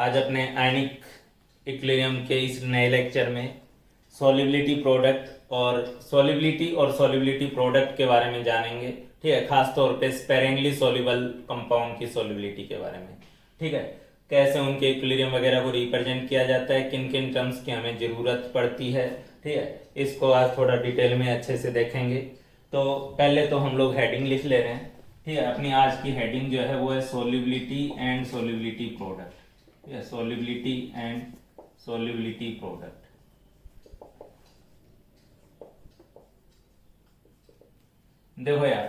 आज अपने ionic equilibrium के इस नए लेक्चर में सॉल्युबिलिटी प्रोडक्ट और सॉल्युबिलिटी प्रोडक्ट के बारे में जानेंगे। ठीक है, खास तौर पे स्पेरिंगली सॉल्युबल कंपाउंड की सॉल्युबिलिटी के बारे में। ठीक है, कैसे उनके इक्विलिब्रियम वगैरह को रिप्रेजेंट किया जाता है, किन किन टर्म्स की हमें जरूरत पड़ती है। ठीक है, इसको आज थोड़ा डिटेल में अच्छे से देखेंगे। तो पहले तो हम लोग हेडिंग लिख ले रहे हैं। ठीक है, अपनी आज की हेडिंग जो है वो है सॉल्युबिलिटी एंड सॉल्युबिलिटी प्रोडक्ट। ठीक है, सॉल्युबिलिटी एंड सॉल्युबिलिटी प्रोडक्ट। देखो यार,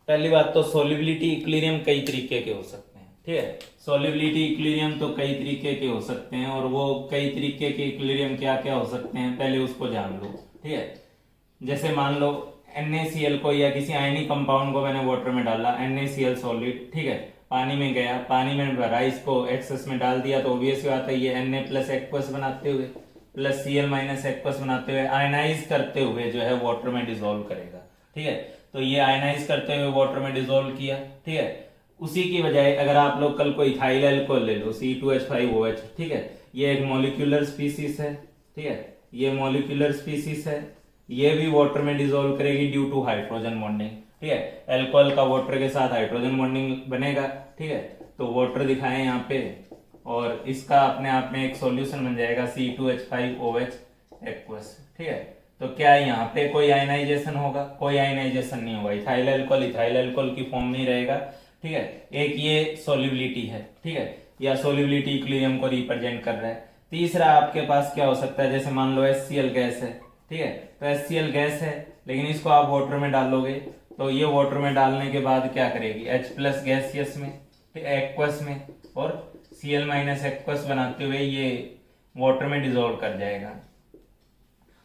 पहली बात तो सॉल्युबिलिटी इक्विलिब्रियम कई तरीके के हो सकते हैं। ठीक है, सॉल्युबिलिटी इक्विलिब्रियम तो कई तरीके के हो सकते हैं, और वो कई तरीके के इक्विलिब्रियम क्या क्या हो सकते हैं पहले उसको जान लो। ठीक है, जैसे मान लो NaCl को या किसी आयनिक कंपाउंड को मैंने वाटर में डाला, NaCl सॉलिड। ठीक है, पानी में गया, पानी में भरा, इसको एक्सेस में डाल दिया, तो ऑब्वियस बात है ये Na प्लस एक्वस बनाते हुए प्लस Cl माइनस एक्वस बनाते हुए आयनाइज करते हुए जो है वाटर में डिसॉल्व करेगा। ठीक है, तो ये आयनाइज करते हुए वाटर में डिसॉल्व किया। ठीक है, उसी की बजाय अगर आप लोग कल को इथाइल अल्कोहल ले लो, C2H5OH। ठीक है, ये एक मॉलिक्यूलर स्पीसीज है। ठीक है, ये मॉलिक्यूलर स्पीसीज है, ये भी वाटर में डिसॉल्व करेगी ड्यू टू हाइड्रोजन बॉन्डिंग। ठीक है, अल्कोहल का वाटर के साथ हाइड्रोजन बॉन्डिंग बनेगा। ठीक है, तो वाटर दिखाएं यहाँ पे, और इसका अपने आप में एक सॉल्यूशन बन जाएगा C2H5OH एक्वस। ठीक है, तो क्या यहाँ पे कोई आयनाइजेशन होगा? कोई आयनाइजेशन नहीं होगा। इथाइल अल्कोहल की फॉर्म में ही रहेगा। ठीक है, एक ये सॉल्युबिलिटी है। ठीक है, या सॉल्युबिलिटी इक्विलिब्रियम को रिप्रेजेंट कर रहा है। तीसरा आपके पास क्या हो सकता है, जैसे मान लो HCl गैस है। ठीक है, तो HCl गैस है, लेकिन इसको आप वाटर में डालोगे, तो ये वाटर में डालने के बाद क्या करेगी, H प्लस गैसियस में, एक्वस में, और Cl माइनस एक्वस बनाते हुए ये वाटर में डिसॉल्व कर जाएगा।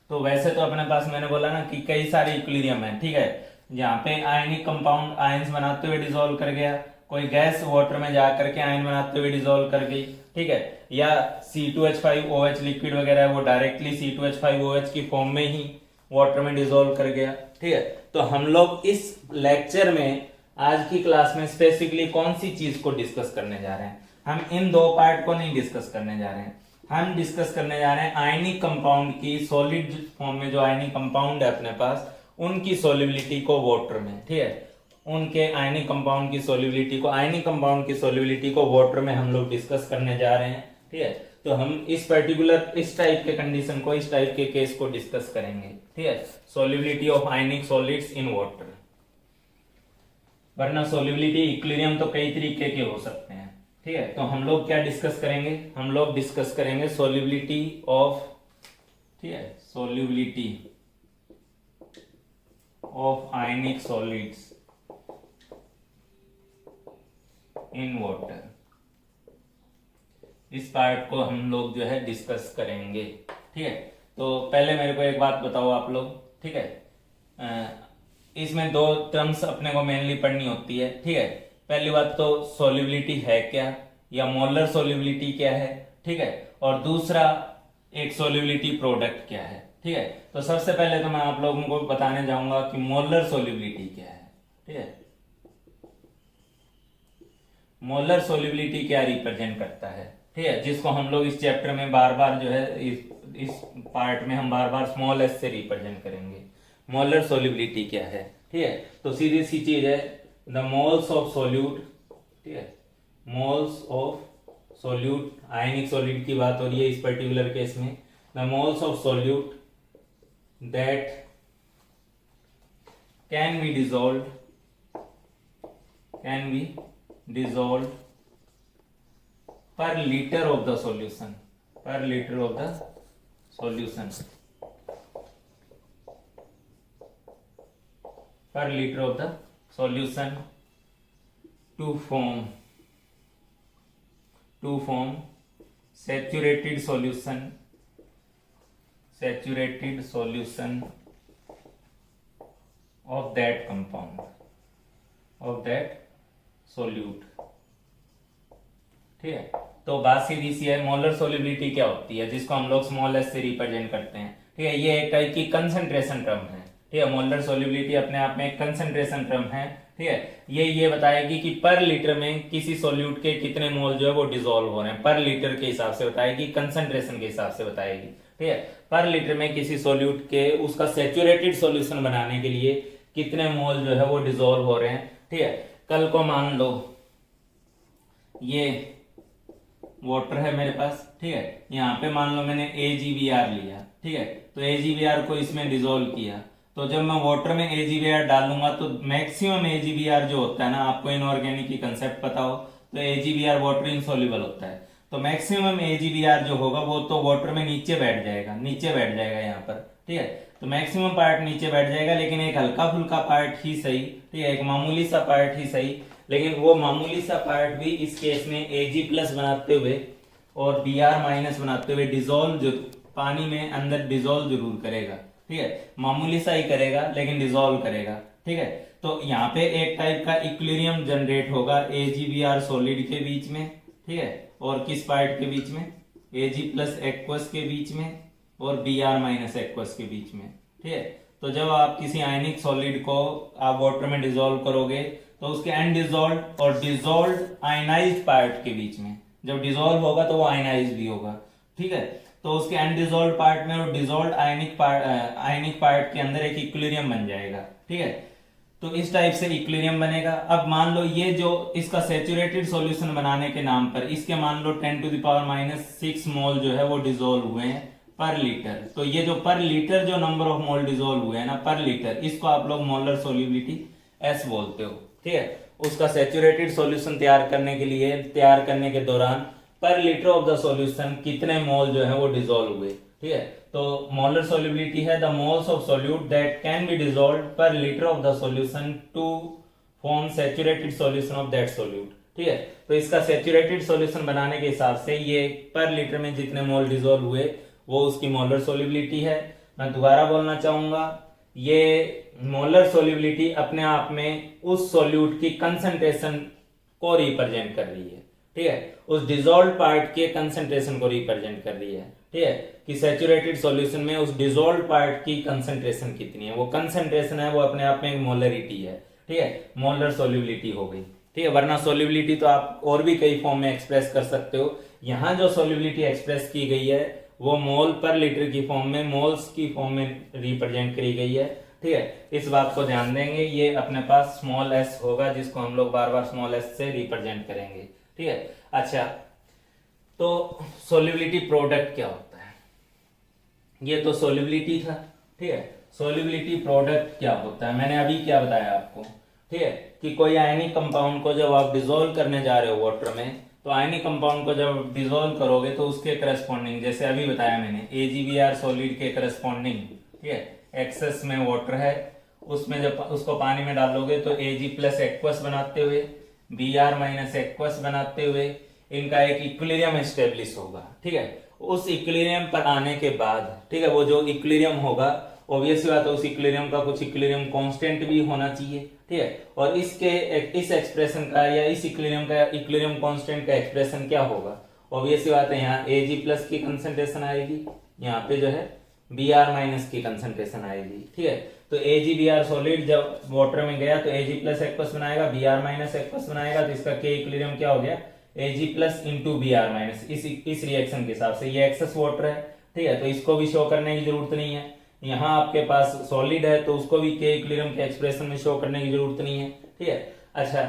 तो वैसे तो अपने पास मैंने बोला ना कि कई सारे इक्विलिब्रियम है। ठीक है, जहाँ पे आयनिक कंपाउंड आयंस बनाते हुए डिसॉल्व कर गया, कोई गैस वाटर में जाकर के आयन बनाते हुए डिसॉल्व कर गई। ठीक है, या C2H5OH लिक्विड वगैरह है, वो डायरेक्टली C2H5OH की फॉर्म में ही वाटर में डिसॉल्व कर गया। ठीक है, तो हम लोग इस लेक्चर में आज की क्लास में स्पेसिफिकली कौन सी चीज को डिस्कस करने जा रहे हैं? हम इन दो पार्ट को नहीं डिस्कस करने जा रहे हैं। हम डिस्कस करने जा रहे हैं आयनिक कंपाउंड की, सॉलिड फॉर्म में जो आयनिक कंपाउंड है अपने पास, उनकी सॉल्युबिलिटी को वाटर में। ठीक है, उनके आयनिक कंपाउंड की सॉल्युबिलिटी को, आयनिक कंपाउंड की सॉल्युबिलिटी को वाटर में हम लोग डिस्कस करने जा रहे हैं। ठीक है, तो हम इस पर्टिकुलर इस टाइप के कंडीशन को, इस टाइप के केस को डिस्कस करेंगे। ठीक है, solubility of ionic solids in water. वरना सॉल्युबिलिटी इक्विलिब्रियम तो कई तरीके के हो सकते हैं। ठीक है, तो हम लोग क्या डिस्कस करेंगे? हम लोग डिस्कस करेंगे सॉल्युबिलिटी ऑफ, ठीक है, solubility of ionic solids in water. इस पार्ट को हम लोग जो है डिस्कस करेंगे। ठीक है, तो पहले मेरे को एक बात बताओ आप लोग। ठीक है, इसमें दो टर्म्स अपने को मेनली पढ़नी होती है। ठीक है, पहली बात तो सॉल्युबिलिटी है क्या, या मोलर सॉल्युबिलिटी क्या है। ठीक है, और दूसरा एक सॉल्युबिलिटी प्रोडक्ट क्या है। ठीक है, तो सबसे पहले तो मैं आप लोगों को बताने जाऊंगा कि मोलर सॉल्युबिलिटी क्या है। ठीक है, मोलर सॉल्युबिलिटी क्या रिप्रेजेंट करता है। ठीक है, जिसको हम लोग इस चैप्टर में बार बार जो है इस पार्ट में हम बार बार स्मॉल s से रिप्रेजेंट करेंगे। मोलर सॉल्युबिलिटी क्या है? ठीक है, तो सीधी सी चीज है, द मोल्स ऑफ सोल्यूट। ठीक है, moles of solute, ionic solid की बात हो रही है इस पर्टिकुलर केस में। The moles of solute that can be dissolved, per liter of the solution, per liter of the solution, per liter of the solution to form saturated solution of that compound, of that solute। ठीक है, तो बात सीधी सी है, molar solubility क्या होती है, जिसको हम लोग स्मॉल s से रिप्रेजेंट करते हैं। ठीक है, ये एक टाइप की कंसंट्रेशन टर्म है। ठीक है, मोलर सॉल्युबिलिटी अपने आप में एक कंसंट्रेशन टर्म है। ठीक ठीक है। ये बताएगी कि पर लीटर में किसी सॉल्यूट के कितने मोल जो है वो डिसॉल्व हो रहे हैं, पर लीटर के हिसाब से बताएगी, कंसंट्रेशन के हिसाब से बताएगी। ठीक है, पर लीटर में किसी सॉल्यूट के उसका सैचुरेटेड सॉल्यूशन बनाने के लिए कितने मोल जो है वो डिसॉल्व हो रहे हैं। ठीक है, कल को मान लो ये वाटर है मेरे पास, ठीक है, यहाँ पे मान लो मैंने AgBr लिया, ठीक है, तो AgBr को इसमें डिसॉल्व किया, तो जब मैं वाटर में AgBr डालूंगा तो मैक्सिमम AgBr जो होता है ना, आपको इनऑर्गेनिक की कंसेप्ट पता हो तो AgBr वाटर इनसॉल्युबल होता है, तो मैक्सिमम AgBr जो होगा वो तो वाटर में नीचे बैठ जाएगा यहाँ पर। ठीक है, तो मैक्सिमम पार्ट नीचे बैठ जाएगा, लेकिन एक हल्का फुल्का पार्ट ही सही, ठीक है, एक मामूली सा पार्ट ही सही, लेकिन वो मामूली सा पार्ट भी इस केस में Ag प्लस बनाते हुए और Br माइनस बनाते हुए डिसॉल्व जो पानी में अंदर डिसॉल्व जरूर करेगा। ठीक है, मामूली सा ही करेगा लेकिन डिसॉल्व करेगा। ठीक है, तो यहाँ पे एक टाइप का इक्विलिब्रियम जनरेट होगा AgBr सॉलिड के बीच में, ठीक है, और किस पार्ट के बीच में, Ag प्लस एक्वस के बीच में और Br माइनस एक्वस के बीच में। ठीक है, तो जब आप किसी आयनिक सॉलिड को आप वाटर में डिसॉल्व करोगे तो उसके अनडिसॉल्व्ड और डिसॉल्व्ड आयनाइज्ड पार्ट के बीच में, जब डिसॉल्व होगा तो वो आयनाइज्ड भी होगा। ठीक है, तो उसके अनडिसॉल्व्ड पार्ट में और डिसॉल्व्ड आयनिक पार्ट के अंदर एक इक्विलिब्रियम बन जाएगा। ठीक है, तो इस टाइप से इक्विलिब्रियम बनेगा। अब मान लो ये जो इसका सैचुरेटेड सॉल्यूशन बनाने के नाम पर इसके मान लो 10⁻⁻⁶ मोल जो है वो डिसॉल्व हुए हैं पर लीटर, तो ये जो पर लीटर जो नंबर ऑफ मोल डिसॉल्व हुए हैं ना पर लीटर, इसको आप लोग मोलर सोल्यूबिलिटी S बोलते हो। ठीक है, उसका सैचुरेटेड सॉल्यूशन तैयार करने के दौरान पर लीटर ऑफ द सॉल्यूशन कितने मोल जो है वो डिसॉल्व हुए। ठीक है, तो मोलर सोल्यूबिलिटी है the moles of solute that can be dissolved per litre of the solution to form saturated solution of that solute. ठीक है, तो इसका सैचुरेटेड सॉल्यूशन बनाने के हिसाब से ये पर लीटर में जितने मोल डिसॉल्व हुए वो उसकी मोलर सोल्यूबिलिटी है। मैं दोबारा बोलना चाहूंगा, ये मोलर सोल्यूबिलिटी अपने आप में उस सॉल्यूट की कंसंट्रेशन को रिप्रेजेंट कर रही है। ठीक है, उस डिसॉल्व पार्ट के कंसंट्रेशन को रिप्रेजेंट कर रही है। ठीक है, कि सैचुरेटेड सॉल्यूशन में उस डिसॉल्व पार्ट की कंसंट्रेशन कितनी है, वो कंसंट्रेशन है, वो अपने आप में एक मोलरिटी है। ठीक है, मोलर सोल्यूबिलिटी हो गई। ठीक है, वरना सोल्यूबिलिटी तो आप और भी कई फॉर्म में एक्सप्रेस कर सकते हो। यहाँ जो सोल्यूबिलिटी एक्सप्रेस की गई है वो मोल पर लीटर की फॉर्म में, मोल्स की फॉर्म में रिप्रेजेंट करी गई है। ठीक है, इस बात को ध्यान देंगे, ये अपने पास स्मॉल s होगा जिसको हम लोग बार बार स्मॉल s से रिप्रेजेंट करेंगे। ठीक है, अच्छा, तो सोल्यूबिलिटी प्रोडक्ट क्या होता है, ये तो सोल्यूबिलिटी था। ठीक है, सोल्यूबिलिटी प्रोडक्ट क्या होता है, मैंने अभी क्या बताया आपको। ठीक है, कि कोई आयनिक कंपाउंड को जब आप डिसॉल्व करने जा रहे हो वाटर में, तो आयनिक कंपाउंड को जब डिसॉल्व करोगे तो उसके करस्पॉन्डिंग, जैसे अभी बताया मैंने, AgBr सॉलिड के करस्पॉन्डिंग, ठीक है, एक्सेस में वाटर है, उसमें जब उसको पानी में डालोगे तो Ag प्लस एक्वस बनाते हुए Br माइनस एक्वस बनाते हुए इनका एक इक्विलिब्रियम एस्टेब्लिश होगा। ठीक है, उस इक्विलिब्रियम पर आने के बाद, ठीक है, वो जो इक्विलिब्रियम होगा ऑब्वियस बात है उस इक्विलिब्रियम का कुछ इक्विलिब्रियम कांस्टेंट भी होना चाहिए। ठीक है, और इस एक्सप्रेशन का या इस इक्विलिब्रियम कांस्टेंट का एक्सप्रेशन क्या होगा, ऑब्वियस बात है यहाँ Ag प्लस की कंसंट्रेशन आएगी, यहाँ पे जो है Br माइनस की कंसंट्रेशन आएगी। ठीक है, तो AgBr सॉलिड जब वाटर में गया तो Ag प्लस एक्वस बनाएगा, Br माइनस एक्वस बनाएगा, तो इसका के इक्विलिब्रियम क्या हो गया, Ag plus into Br minus. इस रिएक्शन के हिसाब से ये एक्सेस वाटर है। ठीक है, तो इसको भी शो करने की जरूरत नहीं है, यहाँ आपके पास सॉलिड है तो उसको भी के इक्विलिब्रियम के एक्सप्रेशन में शो करने की जरूरत नहीं है। ठीक है, अच्छा,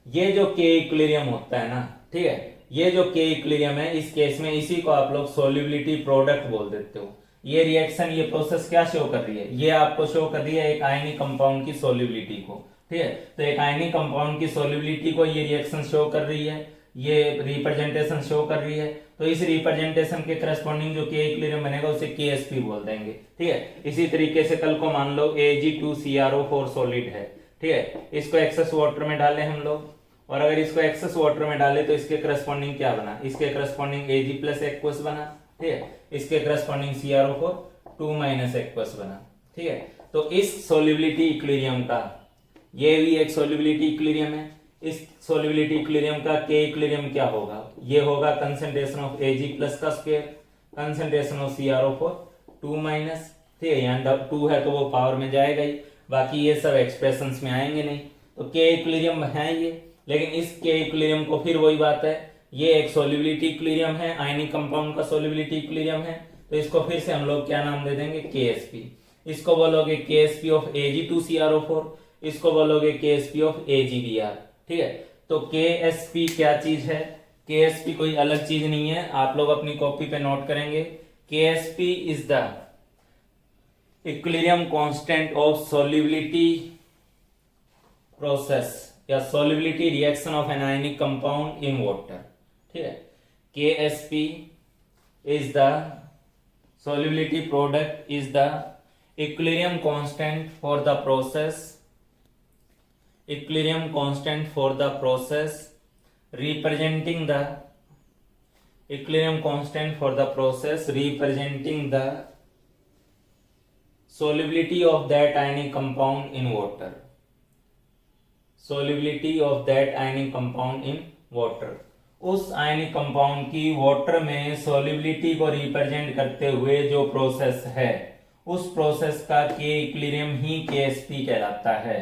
ये जो के इक्विलिब्रियम होता है ना, ठीक है, ये जो के इक्विलिब्रियम है इस केस में इसी को आप लोग सोल्यूबिलिटी प्रोडक्ट बोल देते हो। ये रिएक्शन, ये प्रोसेस क्या शो कर रही है, ये आपको शो कर रही है एक आयनिक कंपाउंड की सोल्यूबिलिटी को। ठीक है, तो एक आयनिक कंपाउंड की सोल्यूबिलिटी को ये रिएक्शन शो कर रही है, ये रिप्रेजेंटेशन शो कर रही है, तो इस रिप्रेजेंटेशन के करस्पॉन्डिंग जो के इक्विलिब्रियम बनेगा उसे KSP बोल देंगे। ठीक है, इसी तरीके से कल को मान लो Ag2CrO4 सॉलिड है। ठीक है, इसको एक्सेस वाटर में डाले हम लोग, और अगर इसको एक्सेस वाटर में डाले तो इसके करस्पॉन्डिंग क्या बना, इसके करस्पॉन्डिंग Ag प्लस एक्वस बना। ठीक है, इसके करस्पॉन्डिंग CrO4 2 माइनस एक्वस बना। ठीक है, तो इस सोल्यूबिलिटी इक्विलिब्रियम का, ये भी एक सोल्यूबिलिटी इक्विलिब्रियम है, इस सोल्यूबिलिटी इक्विलिब्रियम का के इक्विलिब्रियम क्या होगा, ये होगा कंसंट्रेशन ऑफ Ag प्लस का square, concentration of CrO4 2 minus. ठीक है, यहाँ 2 है तो वो पावर में जाएगा ही, बाकी ये सब एक्सप्रेशंस में आएंगे नहीं। तो के इक्विलिब्रियम है ये, लेकिन इस के इक्विलिब्रियम को फिर वही बात है, ये एक सोल्युबिलिटी इक्विलिब्रियम है, आयनिक कंपाउंड का सोल्युबिलिटी इक्विलिब्रियम है, तो इसको फिर से हम लोग क्या नाम दे देंगे, KsP। इसको बोलोगे KsP ऑफ Ag2CrO4, इसको बोलोगे KsP ऑफ AgBr। ठीक है, तो KsP क्या चीज है, KsP कोई अलग चीज नहीं है, आप लोग अपनी कॉपी पे नोट करेंगे। KsP is the equilibrium constant of solubility process या solubility reaction of an ionic compound in water. ठीक है, KsP is the solubility product is the equilibrium constant for the process, equilibrium constant for the process representing the equilibrium constant for the process representing the solubility of that ionic compound in water, solubility of that ionic compound in water। उस ionic compound की water में solubility को represent करते हुए जो process है, उस process का के इक्विलिब्रियम ही KsP कहलाता है।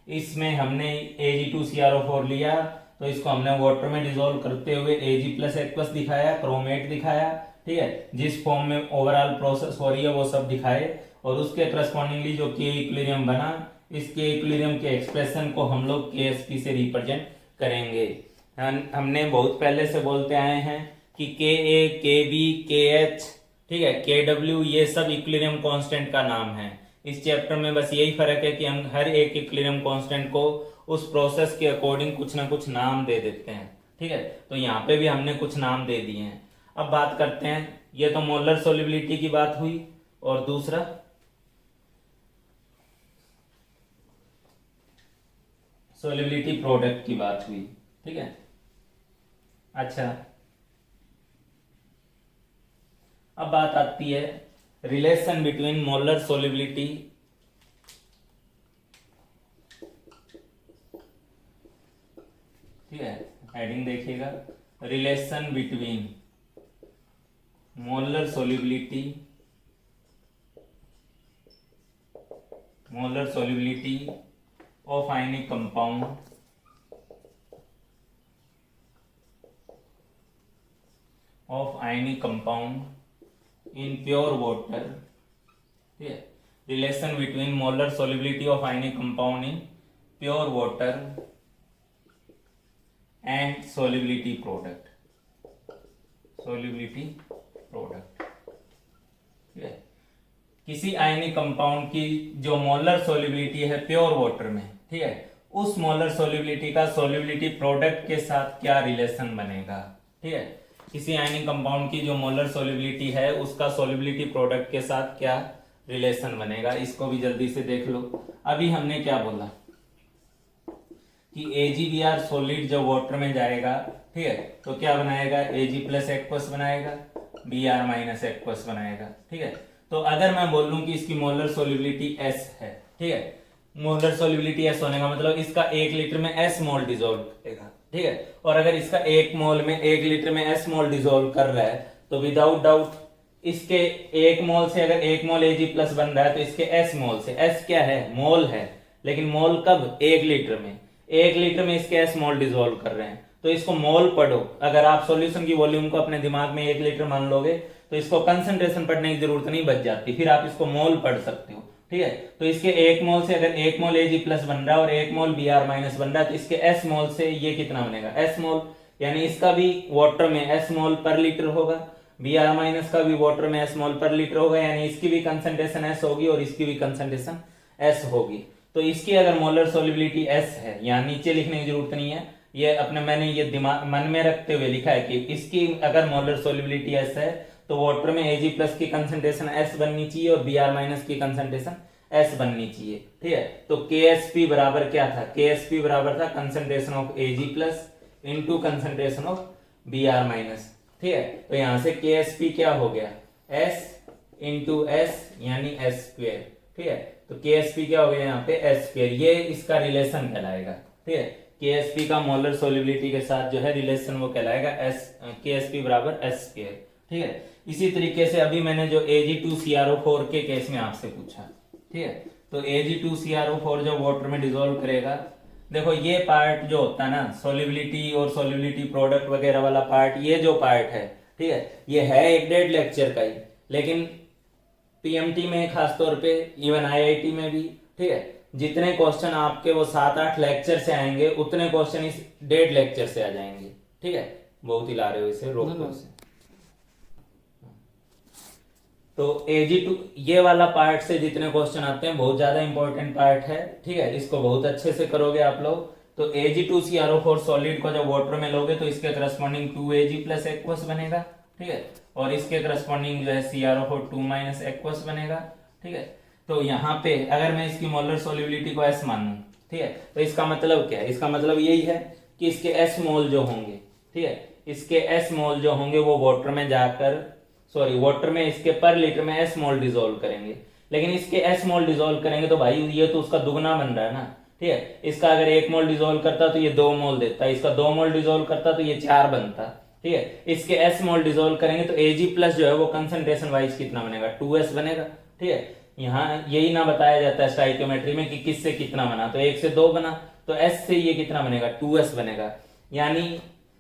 इसमें हमने Ag2CrO4 लिया, तो इसको हमने वाटर में डिसॉल्व करते हुए Ag+H+ दिखाया, क्रोमेट दिखाया। ठीक है, जिस फॉर्म में ओवरऑल प्रोसेस हो रही है वो सब दिखाए, और उसके करस्पॉन्डिंगली जो के इक्विलिब्रियम बना, इस के इक्विलिब्रियम के एक्सप्रेशन को हम लोग KsP से रिप्रेजेंट करेंगे। हमने बहुत पहले से बोलते आए हैं कि Ka, Kb, Kh, ठीक है, Kw, ये सब इक्विलिब्रियम कांस्टेंट का नाम है। इस चैप्टर में बस यही फर्क है कि हम हर एक इक्विलिब्रियम कांस्टेंट को उस प्रोसेस के अकॉर्डिंग कुछ ना कुछ नाम दे देते हैं। ठीक है, तो यहाँ पे भी हमने कुछ नाम दे दिए हैं। अब बात करते हैं, ये तो मोलर सोल्युबिलिटी की बात हुई, और दूसरा सोल्युबिलिटी प्रोडक्ट की बात हुई। ठीक है, अच्छा, अब बात आती है रिलेशन बिटवीन मोलर सोल्युबिलिटी ठीक है, हेडिंग देखिएगा, relation between molar solubility of ionic compound in pure water। ठीक है, relation between molar solubility of ionic compound in pure water and solubility product. ठीक है, किसी आयनिक कंपाउंड की जो मोलर सोल्युबिलिटी है प्योर वाटर में, ठीक है, उस मोलर सोल्युबिलिटी का सोल्युबिलिटी प्रोडक्ट के साथ क्या रिलेशन बनेगा। ठीक है, किसी आयनिक कंपाउंड की जो मोलर सोल्युबिलिटी है उसका सोल्युबिलिटी प्रोडक्ट के साथ क्या रिलेशन बनेगा, इसको भी जल्दी से देख लो। अभी हमने क्या बोला कि AgBr सॉलिड जब वाटर में जाएगा, ठीक है, तो क्या बनाएगा, Ag+H+ बनाएगा, Br-H+ बनाएगा। ठीक है, तो अगर मैं बोल लूं कि इसकी मोलर सोल्युबिलिटी S है, ठीक है, मोलर सोल्युबिलिटी S होने का मतलब इसका 1 लीटर में S मोल डिसॉल्व करेगा। ठीक है, और अगर इसका 1 लीटर में S मोल डिसॉल्व कर रहा है, तो विदाउट डाउट इसके 1 मोल से अगर 1 मोल Ag+ बन रहा है, तो इसके S मोल से, S क्या है, मोल है, लेकिन मोल कब, 1 लीटर में, 1 लीटर में इसके S मोल डिसॉल्व कर रहे हैं, तो इसको मोल पढ़ो। अगर आप सॉल्यूशन की वॉल्यूम को अपने दिमाग में 1 लीटर मान लोगे, तो इसको कंसंट्रेशन पढ़ने की जरूरत नहीं बच जाती, फिर आप इसको मोल पढ़ सकते हो। ठीक है, तो इसके 1 मोल से अगर 1 मोल Ag+ बन रहा है और 1 मोल Br- बन रहा है, तो इसके S मोल से ये कितना बनेगा, S मोल, यानी इसका भी वाटर में S मोल पर लीटर होगा, Br- का भी वाटर में S मोल पर लीटर होगा, यानी इसकी भी कंसंट्रेशन S होगी और इसकी भी कंसंट्रेशन S होगी। तो इसकी अगर मोलर सोल्युबिलिटी S है, यहाँ नीचे लिखने की जरूरत नहीं है, ये अपने मैंने ये दिमाग मन में रखते हुए लिखा है कि इसकी अगर मोलर सोल्युबिलिटी S है, तो वाटर में Ag+ की कंसंट्रेशन S बननी चाहिए और Br- की कंसंट्रेशन S बननी चाहिए। ठीक है, तो KsP बराबर क्या था, KsP बराबर था concentration of Ag+ into concentration of Br-। ठीक है, तो यहां से KsP क्या हो गया, S इंटू S यानी S²। ठीक है, तो KsP क्या हो गया यहाँ पे S², ये इसका रिलेशन कहलाएगा। ठीक है, KsP का मोलर सोल्युबिलिटी के साथ जो है रिलेशन वो कहलाएगा KsP बराबर S²। ठीक है, इसी तरीके से अभी मैंने जो Ag2CrO4 के केस में आपसे पूछा, ठीक है, तो Ag2CrO4 जब वाटर में डिसॉल्व करेगा, देखो ये पार्ट जो होता है ना, सॉल्युबिलिटी और सॉल्युबिलिटी प्रोडक्ट वगैरह वाला पार्ट, ये जो पार्ट है, ठीक है, ये है 1.5 लेक्चर का ही, लेकिन पीएमटी में खासतौर पे, इवन आईआईटी में भी, ठीक है, जितने क्वेश्चन आपके वो 7-8 लेक्चर से आएंगे, उतने क्वेश्चन इस 1.5 लेक्चर से आ जाएंगे, ठीक है। बहुत ही ला रहे हो इसे, रोको इसे। तो AG2 ये वाला पार्ट से जितने क्वेश्चन आते हैं बहुत ज्यादा इंपॉर्टेंट पार्ट है, ठीक है, इसको बहुत अच्छे से करोगे आप लोग। तो Ag2CrO4 सॉलिड को जब वाटर में लोगे तो इसके करस्पॉन्डिंग 2Ag प्लस एक्वस बनेगा, ठीक है, और इसके करस्पॉन्डिंग जो है CrO4 2 माइनस एक्वस बनेगा, ठीक है। तो यहाँ पे अगर मैं इसकी मोलर सॉल्युबिलिटी को S मानूं, ठीक है, तो इसका मतलब क्या है, इसका मतलब यही है कि इसके S मोल जो होंगे, ठीक है, इसके S मोल जो होंगे वो वाटर में जाकर, सॉरी वाटर में इसके पर लीटर में S मोल डिसॉल्व करेंगे, लेकिन इसके S मोल डिसॉल्व करेंगे तो भाई ये तो उसका दुगना बन रहा है ना, ठीक है। इसका अगर 1 मोल डिसॉल्व करता तो ये 2 मोल देता, इसका 2 मोल डिसॉल्व करता तो ये 4 बनता, ठीक है। इसके S मोल डिसॉल्व करेंगे तो Ag प्लस जो है वो कंसंट्रेशन वाइज कितना बनेगा, 2S बनेगा, ठीक है। यहाँ यही ना बताया जाता है स्टाइकियोमेट्री में कि किससे कितना बना, तो 1 से 2 बना, तो S से ये कितना बनेगा, 2S बनेगा। यानी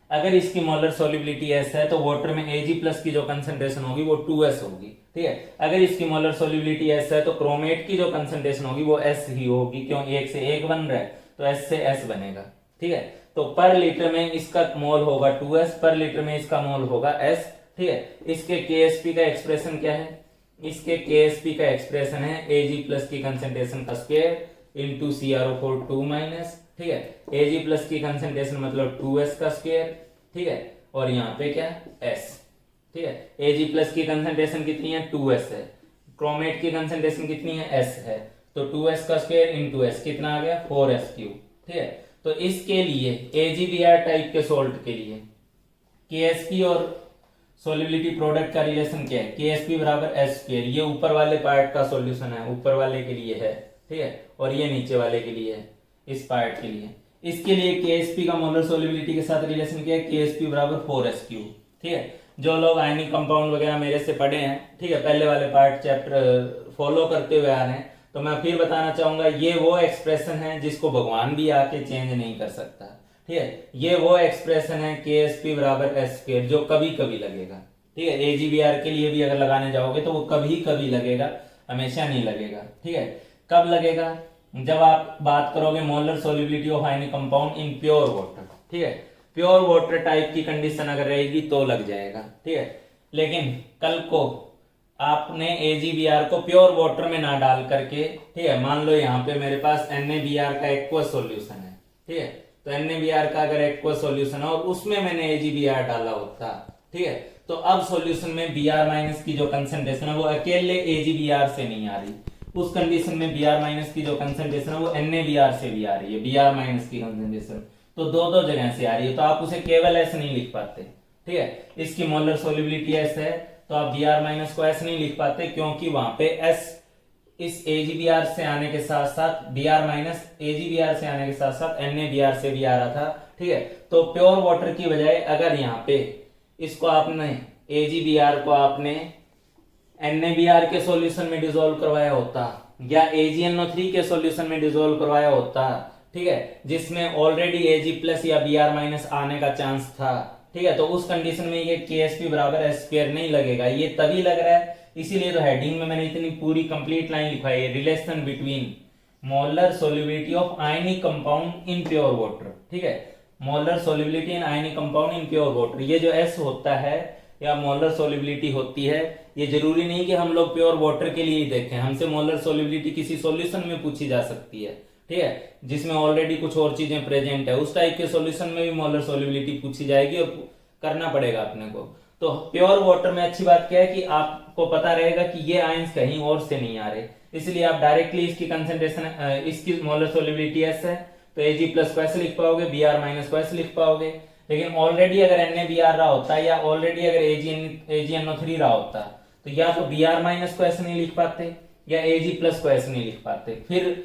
अगर इसकी मोलर सॉल्युबिलिटी S है तो वाटर में Ag प्लस की जो कंसंट्रेशन होगी वो 2S होगी, ठीक है। अगर इसकी मोलर सॉल्युबिलिटी S है तो क्रोमेट की जो कंसंट्रेशन होगी वो S ही होगी, क्यों, 1 से 1 बन रहा है तो S से S बनेगा, ठीक है। तो पर लीटर में इसका मोल होगा 2S, पर लीटर में इसका मोल होगा S, ठीक है। इसके KSP का एक्सप्रेशन क्या है, इसके KSP का एक्सप्रेशन है Ag प्लस की कंसंट्रेशन का स्क्वायर इंटू CrO4 2 माइनस, ठीक है। Ag प्लस की कंसंट्रेशन मतलब 2S का स्क्वायर, ठीक है, और यहाँ पे क्या S, ठीक है। Ag प्लस की कंसंट्रेशन कितनी है, 2S है, क्रोमेट की कंसंट्रेशन कितनी है, S है, तो 2S का स्क्वायर इंटू S कितना आ गया, 4S क्यूब, ठीक है। तो इसके लिए AgBr टाइप के सोल्ट के लिए KSP और सॉल्युबिलिटी प्रोडक्ट का रिलेशन क्या है, KSP बराबर S स्क्वायर, ये ऊपर वाले पार्ट का सॉल्यूशन है, ऊपर वाले के लिए है, ठीक है, और ये नीचे वाले के लिए है, इस पार्ट के लिए। इसके लिए KSP का मोलर सॉल्युबिलिटी के साथ रिलेशन क्या है, KSP बराबर 4S क्यूब, ठीक है। जो लोग आयनिक कंपाउंड वगैरह मेरे से पढ़े हैं, ठीक है, पहले वाले पार्ट चैप्टर फॉलो करते हुए आ रहे हैं, तो मैं फिर बताना चाहूंगा ये वो एक्सप्रेशन है जिसको भगवान भी आके चेंज नहीं कर सकता, ठीक है। ये वो एक्सप्रेशन है KSP बराबर S स्क्वायर जो कभी कभी लगेगा, ठीक है। AgBr के लिए भी अगर लगाने जाओगे तो वो कभी कभी लगेगा, हमेशा नहीं लगेगा, ठीक है। कब लगेगा, जब आप बात करोगे molar solubility of ionic compound in pure water, ठीक है, प्योर वाटर टाइप की कंडीशन अगर रहेगी तो लग जाएगा, ठीक है। लेकिन कल को आपने AgBr को प्योर वाटर में ना डाल करके, ठीक है, मान लो यहाँ पे मेरे पास NaBr का एक्वस सॉल्यूशन है, ठीक है, तो NaBr का अगर एक्वस सॉल्यूशन है और उसमें मैंने AgBr डाला होता, ठीक है, तो अब सॉल्यूशन में Br माइनस की जो कंसंट्रेशन है वो अकेले AgBr से नहीं आ रही, उस कंडीशन में Br माइनस की जो कंसंट्रेशन है वो NaBr से भी आ रही है, Br माइनस की कंसंट्रेशन तो दो जगह से आ रही है, तो आप उसे केवल S नहीं लिख पाते, ठीक है। इसकी मोलर सॉल्युबिलिटी S है तो आप Br माइनस को S नहीं लिख पाते, क्योंकि वहां पे S इस AgBr से आने के साथ साथ Br माइनस AgBr से आने के साथ साथ NaBr से भी आ रहा था, ठीक है। तो प्योर वाटर की बजाय अगर यहाँ पे इसको आपने AgBr को आपने NaBr के सॉल्यूशन में डिसॉल्व करवाया होता या AgNO3 के सॉल्यूशन में डिसॉल्व करवाया होता, ठीक है, जिसमें ऑलरेडी Ag प्लस या Br माइनस आने का चांस था, ठीक है, तो उस कंडीशन में ये KSP बराबर S स्क्वायर नहीं लगेगा, ये तभी लग रहा है, इसीलिए तो हेडिंग में मैंने इतनी पूरी कंप्लीट लाइन लिखवाई है, relation between molar solubility of ionic compound in pure water, ठीक है, molar solubility in ionic compound in pure water. ये जो S होता है या मोलर सॉल्युबिलिटी होती है, ये जरूरी नहीं कि हम लोग प्योर वाटर के लिए ही देखें, हमसे मोलर सॉल्युबिलिटी किसी सॉल्यूशन में पूछी जा सकती है, ठीक है, जिसमें ऑलरेडी कुछ और चीजें प्रेजेंट है, उस टाइप के सॉल्यूशन में भी मोलर सॉल्युबिलिटी पूछी जाएगी और करना पड़ेगा अपने को। तो प्योर वाटर में अच्छी बात क्या है कि आपको पता रहेगा कि ये आयंस कहीं और से नहीं आ रहे, इसलिए आप डायरेक्टली इसकी कंसंट्रेशन, इसकी मोलर सॉल्युबिलिटी S है तो Ag प्लस को S लिख पाओगे, Br माइनस को S लिख पाओगे। लेकिन ऑलरेडी अगर NaBr रहा होता या ऑलरेडी अगर AgNO3 रहा होता तो या तो Br माइनस को S नहीं लिख पाते या Ag प्लस को S नहीं लिख पाते, फिर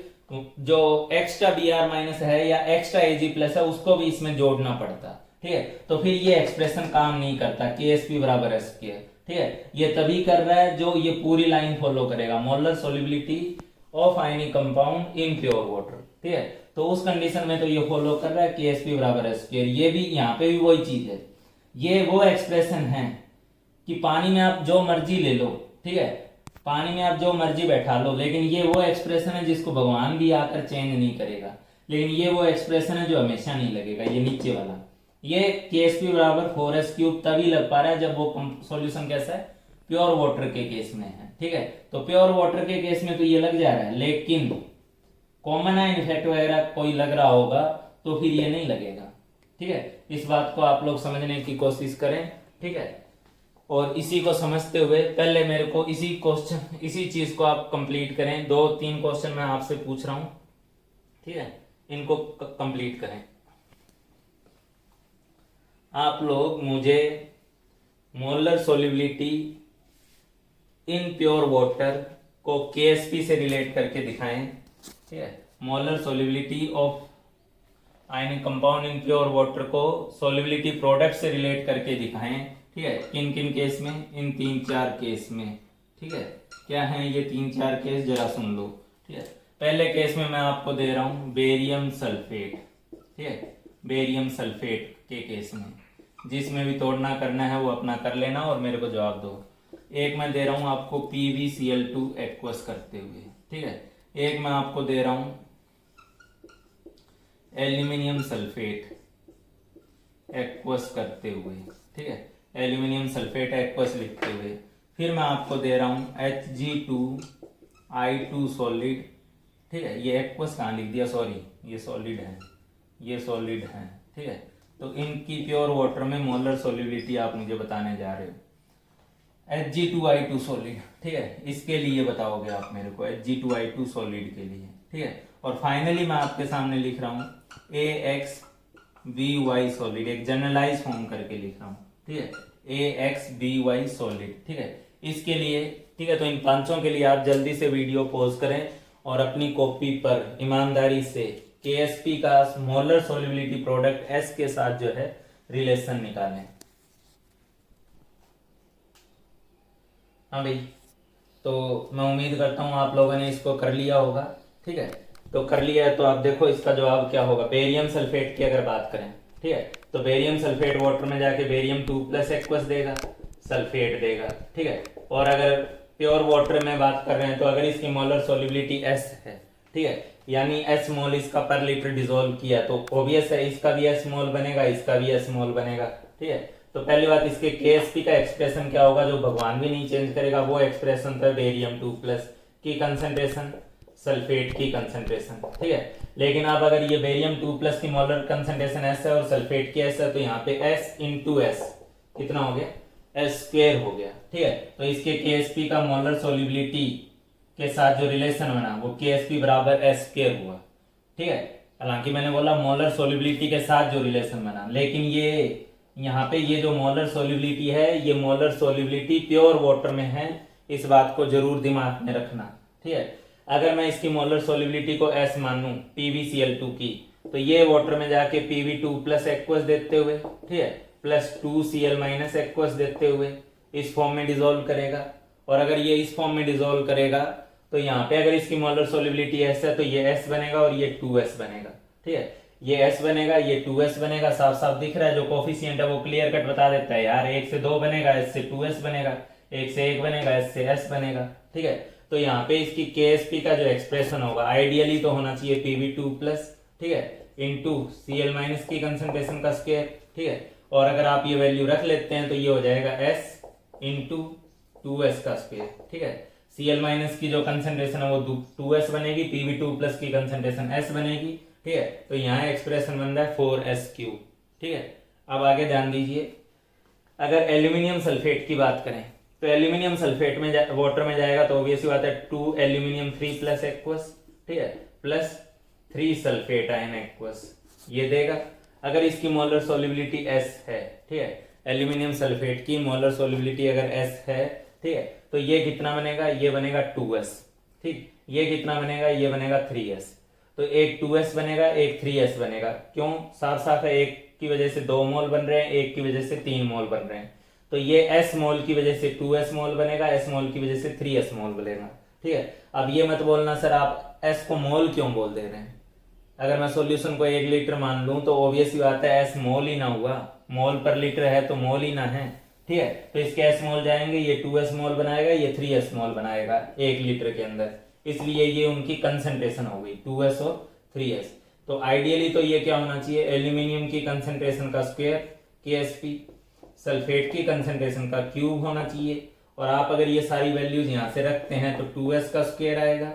जो एक्स्ट्रा Br माइनस है या एक्स्ट्रा Ag प्लस है उसको भी इसमें जोड़ना पड़ता, ठीक है, तो फिर ये एक्सप्रेशन काम नहीं करता, KSP बराबर S के, ठीक है। ये तभी कर रहा है जो ये पूरी लाइन फॉलो करेगा, molar solubility of ionic compound in pure water, ठीक है। तो उस कंडीशन में तो ये फॉलो कर रहा है KSP बराबर एस स्क्वायर। ये भी यहाँ पे भी वही चीज है, ये वो एक्सप्रेशन है कि पानी में आप जो मर्जी ले लो, ठीक है, पानी में आप जो मर्जी बैठा लो, लेकिन ये वो एक्सप्रेशन है जिसको भगवान भी आकर चेंज नहीं करेगा, लेकिन ये वो एक्सप्रेशन है जो हमेशा नहीं लगेगा, ये नीचे वाला। ये KSP बराबर 4s³ तभी लग पा रहा है जब वो सॉल्यूशन कैसा है, प्योर वाटर के केस में है, ठीक है। तो प्योर वाटर के केस में तो ये लग जा रहा है, लेकिन कॉमन आयन इफेक्ट वगैरह कोई लग रहा होगा तो फिर ये नहीं लगेगा, ठीक है। इस बात को आप लोग समझने की कोशिश करें, ठीक है। और इसी को समझते हुए पहले मेरे को इसी चीज को आप कंप्लीट करें। 2-3 क्वेश्चन मैं आपसे पूछ रहा हूं, ठीक है, इनको कंप्लीट करें। आप लोग मुझे molar solubility in pure water को KSP से रिलेट करके दिखाएं, ठीक है। Molar solubility of ionic compound in pure water को सोल्युबिलिटी प्रोडक्ट से रिलेट करके दिखाएं, ठीक है। किन किन केस में, इन 3-4 केस में, ठीक है। क्या है ये 3-4 केस, जरा सुन लो, ठीक है। पहले केस में मैं आपको दे रहा हूं बेरियम सल्फेट, ठीक है, बेरियम सल्फेट के केस में। जिसमें भी तोड़ना करना है वो अपना कर लेना और मेरे को जवाब दो। एक मैं दे रहा हूं आपको PbCl2 एक्वस करते हुए, ठीक है। एक मैं आपको दे रहा हूं एल्यूमिनियम सल्फेट एक्वस करते हुए, ठीक है, एल्यूमिनियम सल्फेट एक्वस लिखते हुए। फिर मैं आपको दे रहा हूं Hg2I2 सॉलिड, ठीक है। ये एक्वस कहाँ लिख दिया, सॉरी, ये सॉलिड है, ये सॉलिड है, ठीक है। तो इनकी प्योर वाटर में मोलर सोल्युबिलिटी आप मुझे बताने जा रहे हो। Hg2I2 सॉलिड, ठीक है, इसके लिए बताओगे आप मेरे को, Hg2I2 सॉलिड के लिए, ठीक है। और फाइनली मैं आपके सामने लिख रहा हूं AXBY सॉलिड, एक जनरलाइज फॉर्म करके लिख रहा हूं, ठीक है, AXBY सॉलिड, ठीक है। इसके लिए, ठीक है, तो इन पांचों के लिए आप जल्दी से वीडियो पॉज करें और अपनी कॉपी पर ईमानदारी से KSP का मोलर सोल्युबिलिटी प्रोडक्ट S के साथ जो है रिलेशन निकालें। हाँ भाई, तो मैं उम्मीद करता हूं आप लोगों ने इसको कर लिया होगा, ठीक है। तो कर लिया है तो आप देखो इसका जवाब क्या होगा। बेरियम सल्फेट की अगर बात करें, ठीक है, तो बेरियम सल्फेट वाटर में जाके बेरियम 2+ एक्वस देगा, सल्फेट देगा, ठीक है। और अगर प्योर वाटर में बात कर रहे हैं तो अगर इसकी मोलर सोल्युबिलिटी S है, ठीक है, यानी S मोल इसका पर लीटर डिसॉल्व किया, तो ऑब्वियस है इसका भी S मोल बनेगा, इसका भी S मोल बनेगा, ठीक है। तो पहली बात, इसके KSP का एक्सप्रेशन क्या होगा जो भगवान भी नहीं चेंज करेगा, वो एक्सप्रेशन था बेरियम 2+ की कंसंट्रेशन, सल्फेट की कंसंट्रेशन, ठीक है। लेकिन अब अगर ये बेरियम 2+ की मोलर कंसंट्रेशन S है और सल्फेट की S है, तो यहाँ पे S × S कितना हो गया, S² हो गया, ठीक है। तो इसके KSP का मोलर सोल्युबिलिटी के साथ जो रिलेशन बना वो KSP बराबर S² हुआ, ठीक है। हालांकि मैंने बोला मोलर सोल्युबिलिटी के साथ जो रिलेशन बना, लेकिन ये यहाँ पे ये जो मोलर सोल्युबिलिटी है, ये मोलर सोल्युबिलिटी प्योर वाटर में है, इस बात को जरूर दिमाग में रखना, ठीक है। अगर मैं इसकी मोलर सोल्युबिलिटी को S मानूं PbCl2 की, तो ये वाटर में जाके Pb2+ एक्वस देते हुए, ठीक है, प्लस 2Cl- एक्वस देते हुए इस फॉर्म में डिसॉल्व करेगा। और अगर ये इस फॉर्म में डिसॉल्व करेगा तो यहाँ पे अगर इसकी मोलर सोल्युबिलिटी S है तो ये S बनेगा और ये 2S बनेगा, ठीक है। ये S बनेगा, ये 2S बनेगा, साफ साफ दिख रहा है। जो कोफिशिएंट है वो क्लियर कट बता देता है यार, 1 से 2 बनेगा, S से 2S बनेगा, 1 से 1 बनेगा, S से S बनेगा, ठीक है। तो यहाँ पे इसकी KSP का जो एक्सप्रेशन होगा आइडियली तो होना चाहिए Pb2+, ठीक है, इंटू Cl- की कंसंट्रेशन का स्क्वायर, ठीक है। और अगर आप ये वैल्यू रख लेते हैं तो ये हो जाएगा S × 2S का स्क्वायर, ठीक है। Cl- की जो कंसंट्रेशन है वो 2S बनेगी, Pb2+ की कंसंट्रेशन S बनेगी, ठीक है। तो यहाँ एक्सप्रेशन बन रहा है 4S³, ठीक है। अब आगे ध्यान दीजिए, अगर एल्यूमिनियम सल्फेट की बात करें तो एल्यूमिनियम सल्फेट में वाटर में जाएगा तो ऑब्वियसली बात है 2 एल्यूमिनियम 3+ एक्वस, ठीक है, प्लस 3 सल्फेट आयन एक्वस, ये देगा। अगर इसकी मोलर सोल्युबिलिटी S है, ठीक है, एल्यूमिनियम सल्फेट की मोलर सोल्युबिलिटी अगर S है, ठीक है, तो ये कितना बनेगा, ये बनेगा 2S, ठीक। ये कितना बनेगा, ये बनेगा 3S। तो एक 2S बनेगा, एक 3S बनेगा। क्यों, साफ साफ है, एक की वजह से 2 मोल बन रहे हैं, एक की वजह से 3 मोल बन रहे हैं। तो ये S मोल की वजह से 2S मोल बनेगा, S मोल की वजह से 3S मोल बनेगा, ठीक है। अब ये मत बोलना सर आप S को मोल क्यों बोल दे रहे हैं, अगर मैं सॉल्यूशन को 1 लीटर मान लूं तो ऑब्वियस ही बात है एस मोल ही ना हुआ, मोल पर लीटर है तो मोल ही ना है, ठीक है। तो इसके एस मोल जाएंगे, ये 2s मोल बनाएगा, ये 3s मोल बनाएगा 1 लीटर के अंदर, इसलिए ये उनकी कंसंट्रेशन हो गई 2s और 3s। तो आइडियली तो ये क्या होना चाहिए, एल्यूमिनियम की कंसंट्रेशन का स्क्वायर KSP, सल्फेट की कंसंट्रेशन का क्यूब होना चाहिए। और आप अगर ये सारी वैल्यूज यहाँ से रखते हैं तो 2s का स्क्वायर आएगा,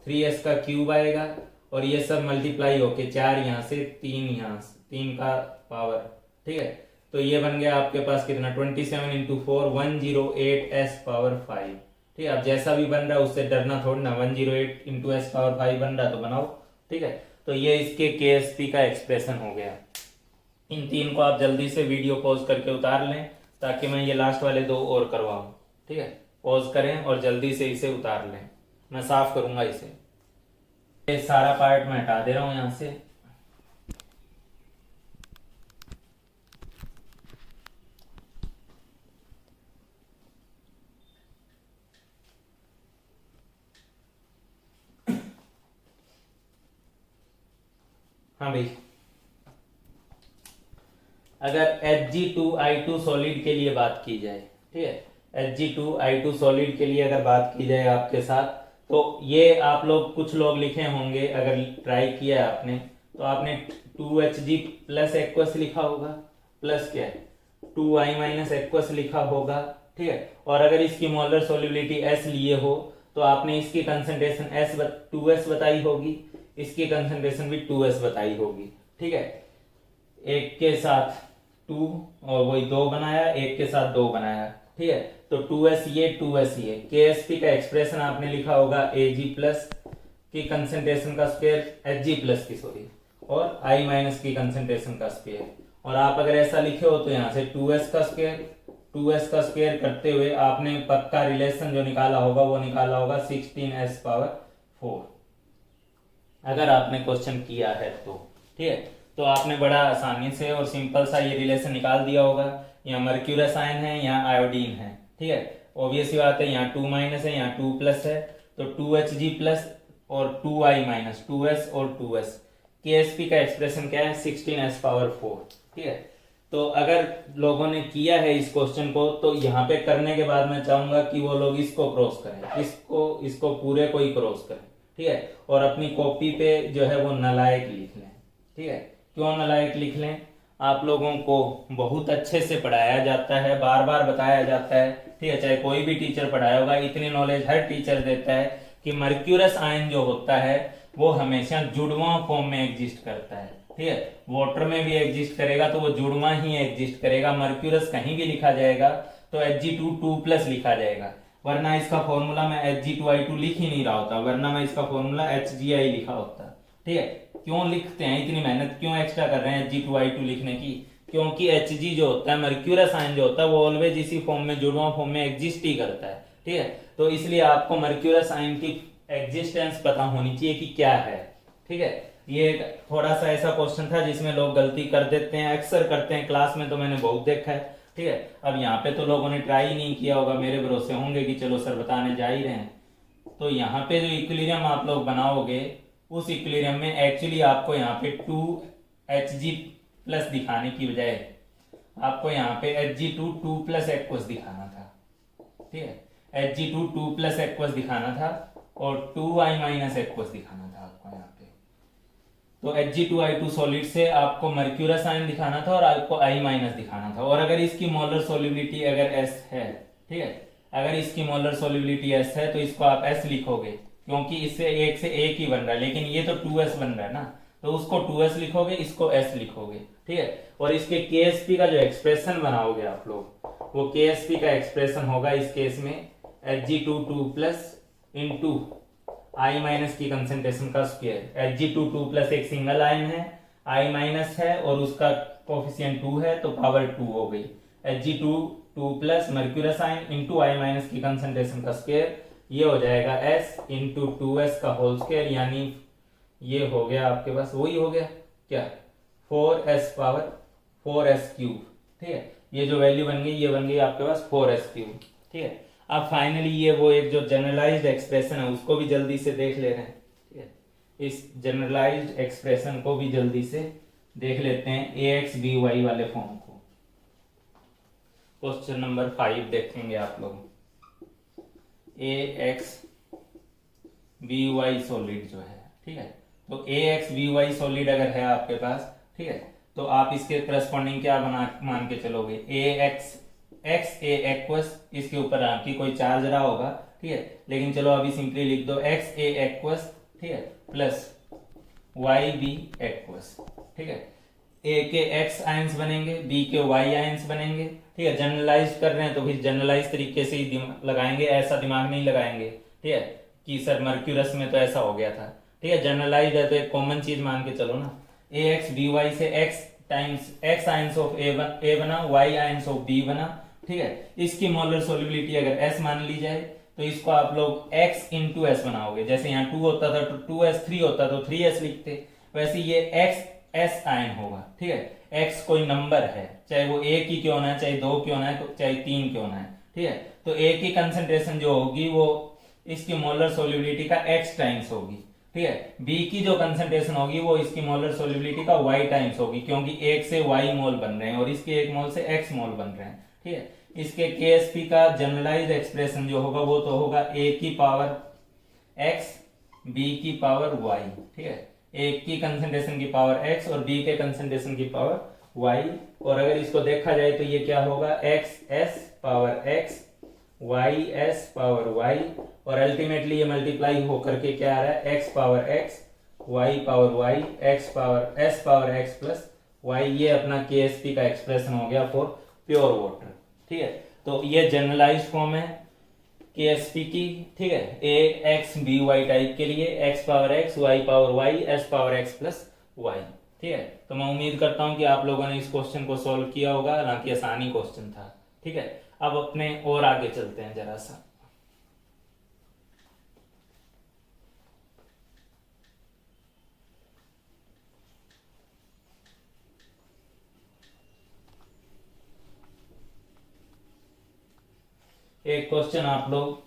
3s का क्यूब आएगा, और ये सब मल्टीप्लाई होके 4 यहाँ से 3 यहाँ से 3 का पावर, ठीक है। तो ये बन गया आपके पास कितना 27 इंटू 4 108s पावर 5, ठीक है। अब जैसा भी बन रहा है उससे डरना थोड़ा ना, 108 इंटू s पावर 5 बन रहा तो बनाओ, ठीक है। तो ये इसके KSP का एक्सप्रेशन हो गया। इन 3 को आप जल्दी से वीडियो पॉज करके उतार लें ताकि मैं ये लास्ट वाले 2 और करवाऊं, ठीक है। पॉज करें और जल्दी से इसे उतार लें, मैं साफ करूंगा इसे। ये सारा पार्ट मैं हटा दे रहा हूं यहां से। हाँ भाई, अगर Hg2I2 सॉलिड के लिए बात की जाए, ठीक है, Hg2I2 सॉलिड के लिए अगर बात की जाए आपके साथ, तो ये आप लोग कुछ लोग लिखे होंगे, अगर ट्राई किया है आपने तो आपने 2Hg प्लस एक्वस लिखा होगा, प्लस क्या है 2I माइनस एक्वस लिखा होगा, ठीक है। और अगर इसकी मोलर सोल्युबिलिटी S लिए हो तो आपने इसकी कंसंट्रेशन 2S बताई होगी, इसकी कंसंट्रेशन भी 2S बताई होगी, ठीक है। एक के साथ 2 और वही 2 बनाया, एक के साथ 2 बनाया, ठीक है। तो 2s ये 2s ये KSP का एक्सप्रेशन आपने लिखा होगा Ag प्लस की कंसंट्रेशन का स्क्वायर Hg प्लस की सॉरी और I माइनस की कंसंट्रेशन का स्क्वायर। और आप अगर ऐसा लिखे हो तो यहाँ से 2s का स्क्वायर करते हुए आपने पक्का रिलेशन जो निकाला होगा वो निकाला होगा 16s पावर 4, अगर आपने क्वेश्चन किया है तो, ठीक है। तो आपने बड़ा आसानी से और सिंपल सा ये रिलेशन निकाल दिया होगा। यहाँ मर्क्यूरस आयन है, यहाँ आयोडीन है, ठीक है। ऑब्वियस ही बात है, यहाँ 2 माइनस है, यहाँ 2 प्लस है, तो 2Hg प्लस और 2I माइनस 2S और 2S। KSP का एक्सप्रेशन क्या है 16s पावर 4, ठीक है। तो अगर लोगों ने किया है इस क्वेश्चन को तो यहाँ पे करने के बाद मैं चाहूंगा कि वो लोग इसको क्रॉस करें, इसको पूरे को ही क्रॉस करें, ठीक है। और अपनी कॉपी पे जो है वो नालायक लिख लें, ठीक है। क्यों नालायक लिख लें, आप लोगों को बहुत अच्छे से पढ़ाया जाता है, बार बार बताया जाता है, ठीक है। चाहे कोई भी टीचर पढ़ाया होगा, इतनी नॉलेज हर टीचर देता है कि मर्क्यूरस आयन जो होता है वो हमेशा जुड़वां फॉर्म में एग्जिस्ट करता है, ठीक है। वाटर में भी एग्जिस्ट करेगा तो वो जुड़वां ही एग्जिस्ट करेगा। मर्क्यूरस कहीं भी लिखा जाएगा तो Hg2 लिखा जाएगा, वरना इसका फॉर्मूला मैं Hg2I2 लिख ही नहीं रहा होता, वरना मैं इसका फॉर्मूला HgI लिखा होता, ठीक है। क्यों लिखते हैं, इतनी मेहनत क्यों एक्स्ट्रा कर रहे हैं Hg2I2 लिखने की, क्योंकि Hg जो होता है मर्क्यूरस आयन जो होता है वो ऑलवेज इसी फॉर्म में जुड़वां फॉर्म में एग्जिस्ट ही करता है, ठीक है। तो इसलिए आपको मर्क्यूरस आयन की एग्जिस्टेंस पता होनी चाहिए कि क्या है, ठीक है। ये थोड़ा सा ऐसा क्वेश्चन था जिसमें लोग गलती कर देते हैं, अक्सर करते हैं, क्लास में तो मैंने बहुत देखा है, ठीक है। अब यहाँ पे तो लोगों ने ट्राई नहीं किया होगा, मेरे भरोसे होंगे कि चलो सर बताने जा ही रहे हैं। तो यहाँ पे जो इक्विलिब्रियम आप लोग बनाओगे उस इक्विलिब्रियम में एक्चुअली आपको यहाँ पे 2Hg प्लस दिखाने की बजाय आपको यहाँ पे Hg2 2 प्लस एक्वस दिखाना था, ठीक है। Hg2 2 प्लस एक्वस दिखाना था और 2I माइनस एक्वस दिखाना था आपको यहाँ पे। तो Hg2I2 सॉलिड से आपको मर्क्यूरस आयन दिखाना था और आपको I माइनस दिखाना था। और अगर इसकी मोलर सोल्युबिलिटी अगर S है, ठीक है, अगर इसकी मोलर सोल्युबिलिटी S है तो इसको आप S लिखोगे क्योंकि इससे एक से एक ही बन रहा है, लेकिन ये तो 2S बन रहा है ना, तो उसको 2S लिखोगे, इसको S लिखोगे, ठीक है। और इसके KSP का जो एक्सप्रेशन बनाओगे आप लोग, वो KSP का एक्सप्रेशन होगा इस केस में Hg2 2 plus into I minus की कंसेंट्रेशन का स्क्वायर। Hg2 2 प्लस एक सिंगल आयन है, I माइनस है और उसका कोफिशिएंट 2 है तो पावर 2 हो गई। Hg2 2 plus mercurous ion into I minus की कंसेंट्रेशन का स्क्वायर, ये हो जाएगा S इंटू 2S का होल स्क्वायर, यानी ये हो गया आपके पास, वही हो गया क्या 4S पावर 4S क्यूब, ठीक है। ये जो वैल्यू बन गई ये बन गई आपके पास 4S क्यूब, ठीक है। अब फाइनली ये वो एक जो जनरलाइज्ड एक्सप्रेशन है उसको भी जल्दी से देख ले रहे हैं, ठीक है। इस जनरलाइज्ड एक्सप्रेशन को भी जल्दी से देख लेते हैं, AX/BY वाले फॉर्म को। क्वेश्चन नंबर 5 देखेंगे आप लोग। AX/BY सॉलिड जो है, ठीक है, तो AX/BY सॉलिड अगर है आपके पास, ठीक है, तो आप इसके करस्पॉन्डिंग क्या मान के चलोगे, x a एक्वस, इसके ऊपर आपकी कोई चार्ज रहा होगा, ठीक है, लेकिन चलो अभी सिंपली लिख दो x a एक्वस, ठीक है, प्लस y b एक्वस, ठीक है, a के x आयंस बनेंगे, b के y आयंस बनेंगे, ठीक है। जनरलाइज कर रहे हैं तो फिर जनरलाइज तरीके से ही लगाएंगे, ऐसा दिमाग नहीं लगाएंगे, ठीक है, कि सर मर्क्यूरस में तो ऐसा हो गया था, ठीक है। जनरलाइज है तो एक कॉमन चीज मान के चलो ना, AX/BY से x times x ions of a बना, y आयंस ऑफ b बना, ठीक है। इसकी मोलर सोलिबिलिटी अगर s मान ली जाए तो इसको आप लोग x इंटू एस बनाओगे, जैसे यहाँ 2 होता था तो 2s, 3 होता तो 3s लिखते, वैसे ये x s आयन होगा, ठीक है। x कोई नंबर है, चाहे वो 1 ही क्यों ना है, चाहे 2 क्यों ना है, चाहे 3 क्यों ना है, ठीक है। तो a की कंसंट्रेशन जो होगी वो इसकी मोलर सोलिबिलिटी का x टाइम्स होगी, ठीक है। b की जो कंसंट्रेशन होगी वो इसकी मोलर सोलिबिलिटी का y टाइम्स होगी, क्योंकि 1 से y मोल बन रहे हैं और इसके 1 मोल से x मोल बन रहे हैं, ठीक है। इसके KSP का जनरलाइज एक्सप्रेशन जो होगा वो तो होगा a की पावर x, b की पावर y, ठीक है। a की कंसंट्रेशन की पावर x और b के कंसंट्रेशन की पावर y, और अगर इसको देखा जाए तो ये क्या होगा, xs power x, ys power y, और अल्टीमेटली ये मल्टीप्लाई होकर के क्या आ रहा है, x power x, y power y, s power x plus y। ये अपना KSP का एक्सप्रेशन हो गया फॉर प्योर वाटर, ठीक है। तो ये जनरलाइज फॉर्म है KSP की, ठीक है, AX/BY टाइप के लिए, x power x, y power y, s power x plus y, ठीक है। तो मैं उम्मीद करता हूं कि आप लोगों ने इस क्वेश्चन को सॉल्व किया होगा, हालांकि आसानी क्वेश्चन था, ठीक है। अब अपने और आगे चलते हैं जरा सा। एक क्वेश्चन आप लोग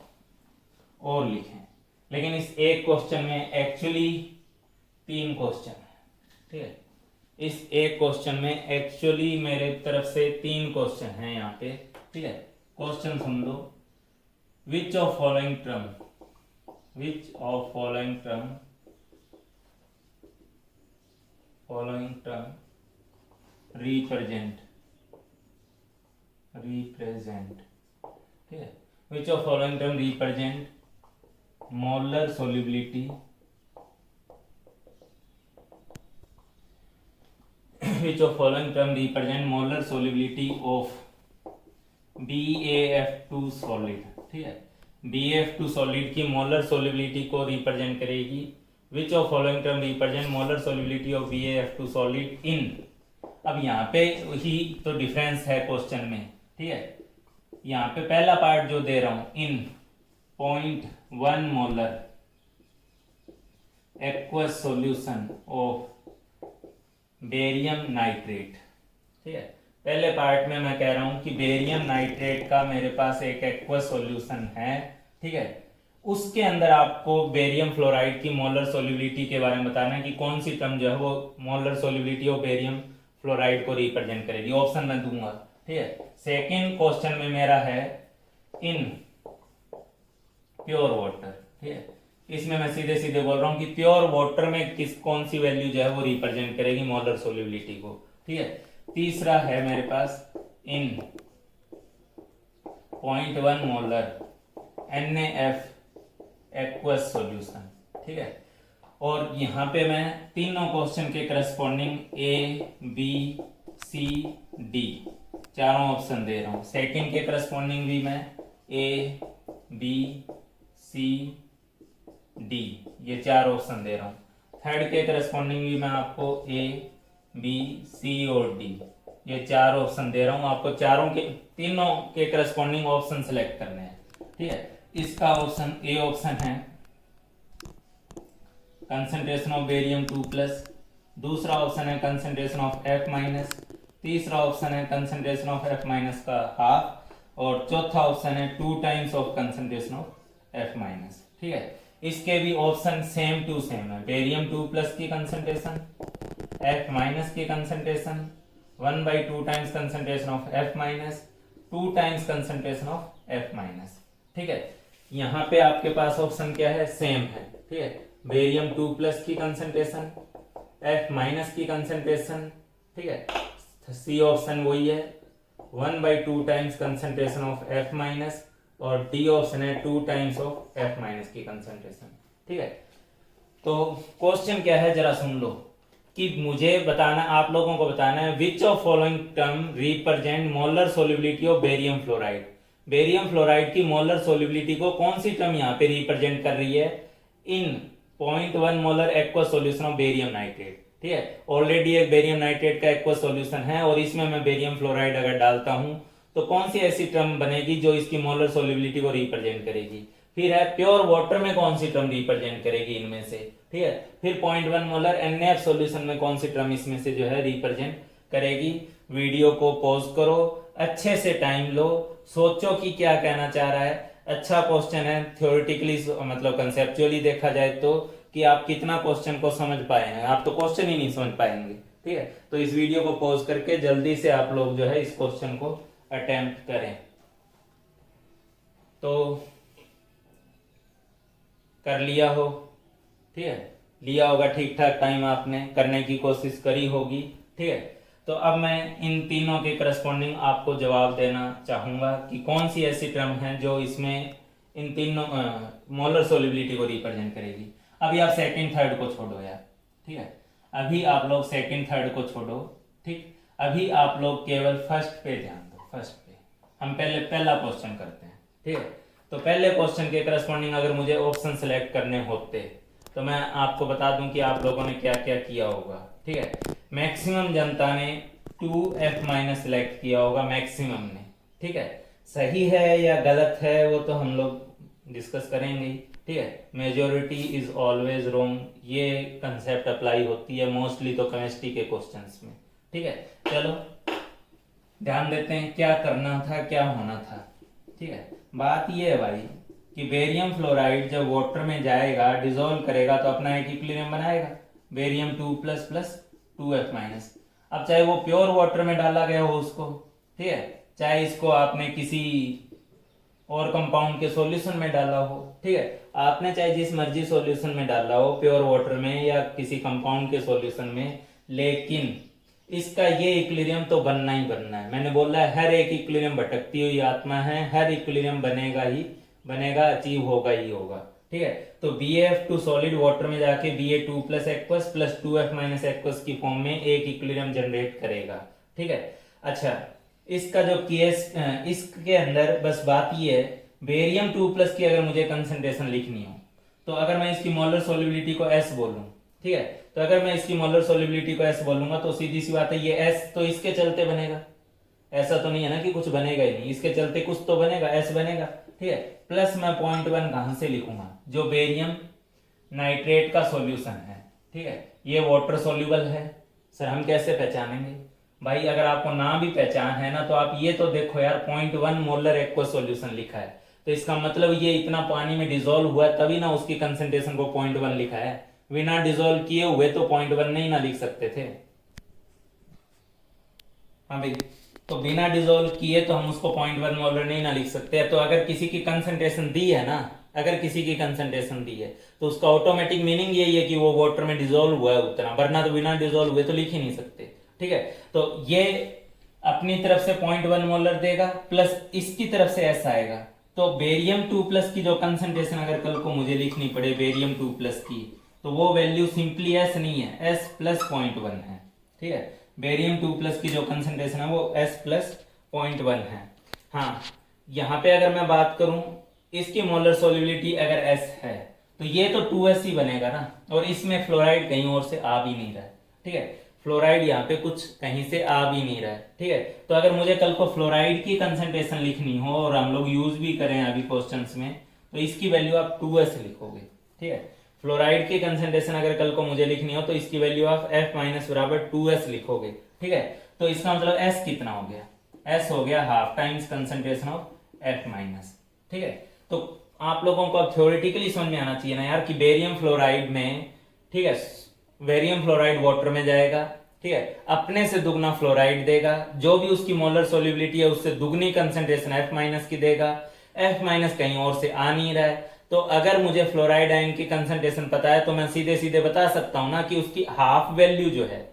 और लिखें, लेकिन इस एक क्वेश्चन में एक्चुअली 3 क्वेश्चन है, ठीक है। इस एक क्वेश्चन में एक्चुअली मेरे तरफ से 3 क्वेश्चन हैं यहाँ पे, ठीक है। Question soon low, which of following term represent, ठीक है, which of following term represent molar solubility which of following term represent molar solubility of BaF2 solid, ठीक है। BaF2 solid की मोलर सोलिबिलिटी को रिप्रेजेंट करेगी। which of following term represent molar solubility of BaF2 solid in, अब यहाँ पे ही तो difference है क्वेश्चन में, ठीक है। यहाँ पे पहला पार्ट जो दे रहा हूं, इन 0.1 molar aqueous solution of barium nitrate, ठीक है। पहले पार्ट में मैं कह रहा हूं कि बेरियम नाइट्रेट का मेरे पास एक एक्वस सॉल्यूशन है, ठीक है। उसके अंदर आपको बेरियम फ्लोराइड की मोलर सोलिबिलिटी के बारे में बताना है कि कौन सी टर्म जो है वो molar solubility of barium fluoride को रिप्रेजेंट करेगी। ऑप्शन मैं दूंगा, ठीक है। सेकेंड क्वेश्चन में मेरा है इन प्योर वाटर, ठीक है। इसमें मैं सीधे सीधे बोल रहा हूं कि प्योर वाटर में कौन सी वैल्यू जो है वो रिप्रेजेंट करेगी मोलर सोलिबिलिटी को, ठीक है। तीसरा है मेरे पास इन 0.1 मोलर NaF एक्वस सॉल्यूशन, ठीक है। और यहां पे मैं तीनों क्वेश्चन के corresponding A, B, C, D चारों ऑप्शन दे रहा हूं। सेकंड के करस्पॉन्डिंग भी मैं A, B, C, D ये 4 ऑप्शन दे रहा हूं। थर्ड के करस्पॉन्डिंग भी मैं आपको A, B, C और D ये 4 ऑप्शन दे रहा हूं। आपको तीनों के करस्पॉन्डिंग ऑप्शन सेलेक्ट करने हैं, ठीक है। इसका ऑप्शन ए ऑप्शन है कंसंट्रेशन ऑफ बेरियम 2+, दूसरा ऑप्शन है कंसंट्रेशन ऑफ F-, तीसरा ऑप्शन है कंसंट्रेशन ऑफ F- का हाफ, और चौथा ऑप्शन है 2 times of concentration of F-, ठीक है। इसके भी ऑप्शन सेम टू सेम है। बेरियम 2+ की कंसंट्रेशन, F- की concentration 1/2 times concentration of F-, 2 times concentration of F-। ठीक है, यहाँ पे आपके पास ऑप्शन क्या है, सेम है। ठीक है, बेरियम 2+ की कंसंट्रेशन, F- की कंसंट्रेशन, ठीक है, सी ऑप्शन वही है 1/2 टाइम्स कंसंट्रेशन ऑफ F-, और डी ऑप्शन है 2 टाइम्स ऑफ F- की कंसंट्रेशन। ठीक है, तो क्वेश्चन क्या है जरा सुन लो, कि मुझे बताना, आप लोगों को बताना है which of following term represent molar solubility of barium fluoride. Barium fluoride की मोलर सोलिबिलिटी को कौन सी टर्म यहाँ पे रिप्रेजेंट कर रही है, इन 0.1 molar aqua solution of barium nitrate. ठीक है, ऑलरेडी एक बेरियम नाइट्रेट का एक्वा सॉल्यूशन है और इसमें मैं बेरियम फ्लोराइड अगर डालता हूं तो कौन सी ऐसी टर्म बनेगी जो इसकी मोलर सोलिबिलिटी को रिप्रेजेंट करेगी। फिर है प्योर वाटर में कौन सी टर्म रिप्रेजेंट करेगी इनमें से। ठीक है, फिर 0.1 मोलर NaF सॉल्यूशन में कौन सी टर्म इसमें से जो है रिप्रेजेंट करेगी। वीडियो को पॉज करो, अच्छे से टाइम लो, सोचो कि क्या कहना चाह रहा है। अच्छा क्वेश्चन है, थ्योरेटिकली मतलब कंसेप्चुअली देखा जाए तो कि आप कितना क्वेश्चन को समझ पाए हैं, आप तो क्वेश्चन ही नहीं समझ पाएंगे। ठीक है, तो इस वीडियो को पॉज करके जल्दी से आप लोग जो है इस क्वेश्चन को अटेम्प्ट करें। तो कर लिया हो, ठीक है, लिया होगा ठीक ठाक टाइम, आपने करने की कोशिश करी होगी। ठीक है, तो अब मैं इन तीनों के करस्पॉन्डिंग आपको जवाब देना चाहूंगा कि कौन सी ऐसी टर्म है जो इसमें इन तीनों मोलर सोलिबिलिटी को रिप्रेजेंट करेगी। अभी आप सेकंड थर्ड को छोड़ो यार, ठीक है, अभी आप लोग सेकंड थर्ड को छोड़ो। ठीक, अभी आप लोग केवल फर्स्ट पे ध्यान दो। फर्स्ट पे हम पहले पहला क्वेश्चन करते हैं। ठीक है, तो पहले क्वेश्चन के करस्पॉन्डिंग अगर मुझे ऑप्शन सेलेक्ट करने होते तो मैं आपको बता दूं कि आप लोगों ने क्या क्या किया होगा। ठीक है, मैक्सिमम जनता ने 2F- सिलेक्ट किया होगा, मैक्सिमम ने। ठीक है, सही है या गलत है वो तो हम लोग डिस्कस करेंगे। ठीक है, मेजोरिटी इज ऑलवेज रॉन्ग, ये कंसेप्ट अप्लाई होती है मोस्टली तो केमिस्ट्री के क्वेश्चंस में। ठीक है, चलो ध्यान देते हैं क्या करना था, क्या होना था। ठीक है, बात ये है भाई कि बेरियम फ्लोराइड जब वाटर में जाएगा, डिजोल्व करेगा तो अपना एक इक्विलिब्रियम बनाएगा, बेरियम 2+ 2F-। अब चाहे वो प्योर वाटर में डाला गया हो उसको, ठीक है, चाहे इसको आपने किसी और कंपाउंड के सॉल्यूशन में डाला हो, ठीक है, आपने चाहे जिस मर्जी सॉल्यूशन में डाला हो, प्योर वाटर में या किसी कंपाउंड के सॉल्यूशन में, लेकिन इसका ये इक्विलिब्रियम तो बनना ही बनना है। मैंने बोला है हर एक इक्विलिब्रियम भटकती हुई आत्मा है, हर इक्विलिब्रियम बनेगा ही बनेगा, अचीव होगा ही होगा। ठीक है, तो BF2 सॉलिड वाटर में जाके Ba2+ aqueous plus 2F- aqueous की फॉर्म में एक इक्विलिब्रियम जनरेट करेगा। ठीक है, अच्छा इसका जो केस, इसके अंदर बस बात ये है, बेरियम 2+ की अगर मुझे कंसंट्रेशन लिखनी हो तो अगर मैं इसकी मोलर सोलिबिलिटी को S बोलूं, ठीक है, तो अगर मैं इसकी मोलर सोलिबिलिटी को S बोलूंगा तो सीधी सी बात है ये S तो इसके चलते बनेगा, ऐसा तो नहीं है ना कि कुछ बनेगा ही नहीं, इसके चलते कुछ तो बनेगा, S बनेगा। ठीक है, प्लस मैं 0.1 कहां से लिखूंगा, जो बेरियम नाइट्रेट का सॉल्यूशन है। ठीक है, ये वाटर सोल्यूबल है। सर हम कैसे पहचानेंगे भाई, अगर आपको ना भी पहचान है ना तो आप ये तो देखो यार 0.1 मोलर एक्वा सॉल्यूशन लिखा है, तो इसका मतलब ये इतना पानी में डिजोल्व हुआ है तभी ना उसकी कंसेंट्रेशन को 0.1 लिखा है। बिना डिजोल्व किए हुए तो 0.1 नहीं ना लिख सकते थे। हाँ भाई, तो बिना डिजोल्व किए तो हम उसको 0.1 मोलर नहीं ना लिख सकते। तो अगर किसी की कंसेंट्रेशन दी है ना, अगर किसी की कंसेंट्रेशन दी है तो उसका ऑटोमेटिक मीनिंग यही है कि वो वाटर में डिजोल्व हुआ है उतना, वरना तो बिना डिजोल्व हुए तो लिख ही नहीं सकते। ठीक है, तो ये अपनी तरफ से 0.1 मोलर देगा प्लस इसकी तरफ से S आएगा, तो बेरियम 2+ की जो कंसेंट्रेशन अगर कल को मुझे लिखनी पड़े बेरियम 2+ की, तो वो वैल्यू सिंपली S नहीं है, S + 0.1 है। ठीक है, बेरियम 2+ की जो कंसेंट्रेशन है वो S + 0.1 है। हाँ, यहाँ पे अगर मैं बात करूं इसकी मोलर सोलिबिलिटी अगर S है तो ये तो 2S ही बनेगा ना, और इसमें फ्लोराइड कहीं और से आ भी नहीं रहा है। ठीक है, फ्लोराइड यहाँ पे कुछ कहीं से आ भी नहीं रहा है। ठीक है, तो अगर मुझे कल को फ्लोराइड की कंसेंट्रेशन लिखनी हो और हम लोग यूज भी करें अभी क्वेश्चंस में, तो इसकी वैल्यू आप 2S लिखोगे। ठीक है, फ्लोराइड की कंसेंट्रेशन अगर कल को मुझे लिखनी हो तो इसकी वैल्यू आप F- बराबर 2S लिखोगे। ठीक है, तो इसका मतलब S कितना हो गया, S हो गया half times concentration of F-। ठीक है, तो आप लोगों को अब थ्योरेटिकली समझ में आना चाहिए ना यार कि बेरियम फ्लोराइड में, ठीक है, बेरियम फ्लोराइड वाटर में जाएगा, ठीक है, अपने से दुगना फ्लोराइड देगा, जो भी उसकी मोलर सोल्युबिलिटी है उससे दुगनी कंसेंट्रेशन F माइनस की देगा, F माइनस कहीं और से आ नहीं रहा है। तो अगर मुझे फ्लोराइड आयन की कंसेंट्रेशन पता है तो मैं सीधे सीधे बता सकता हूं ना कि उसकी हाफ वैल्यू जो है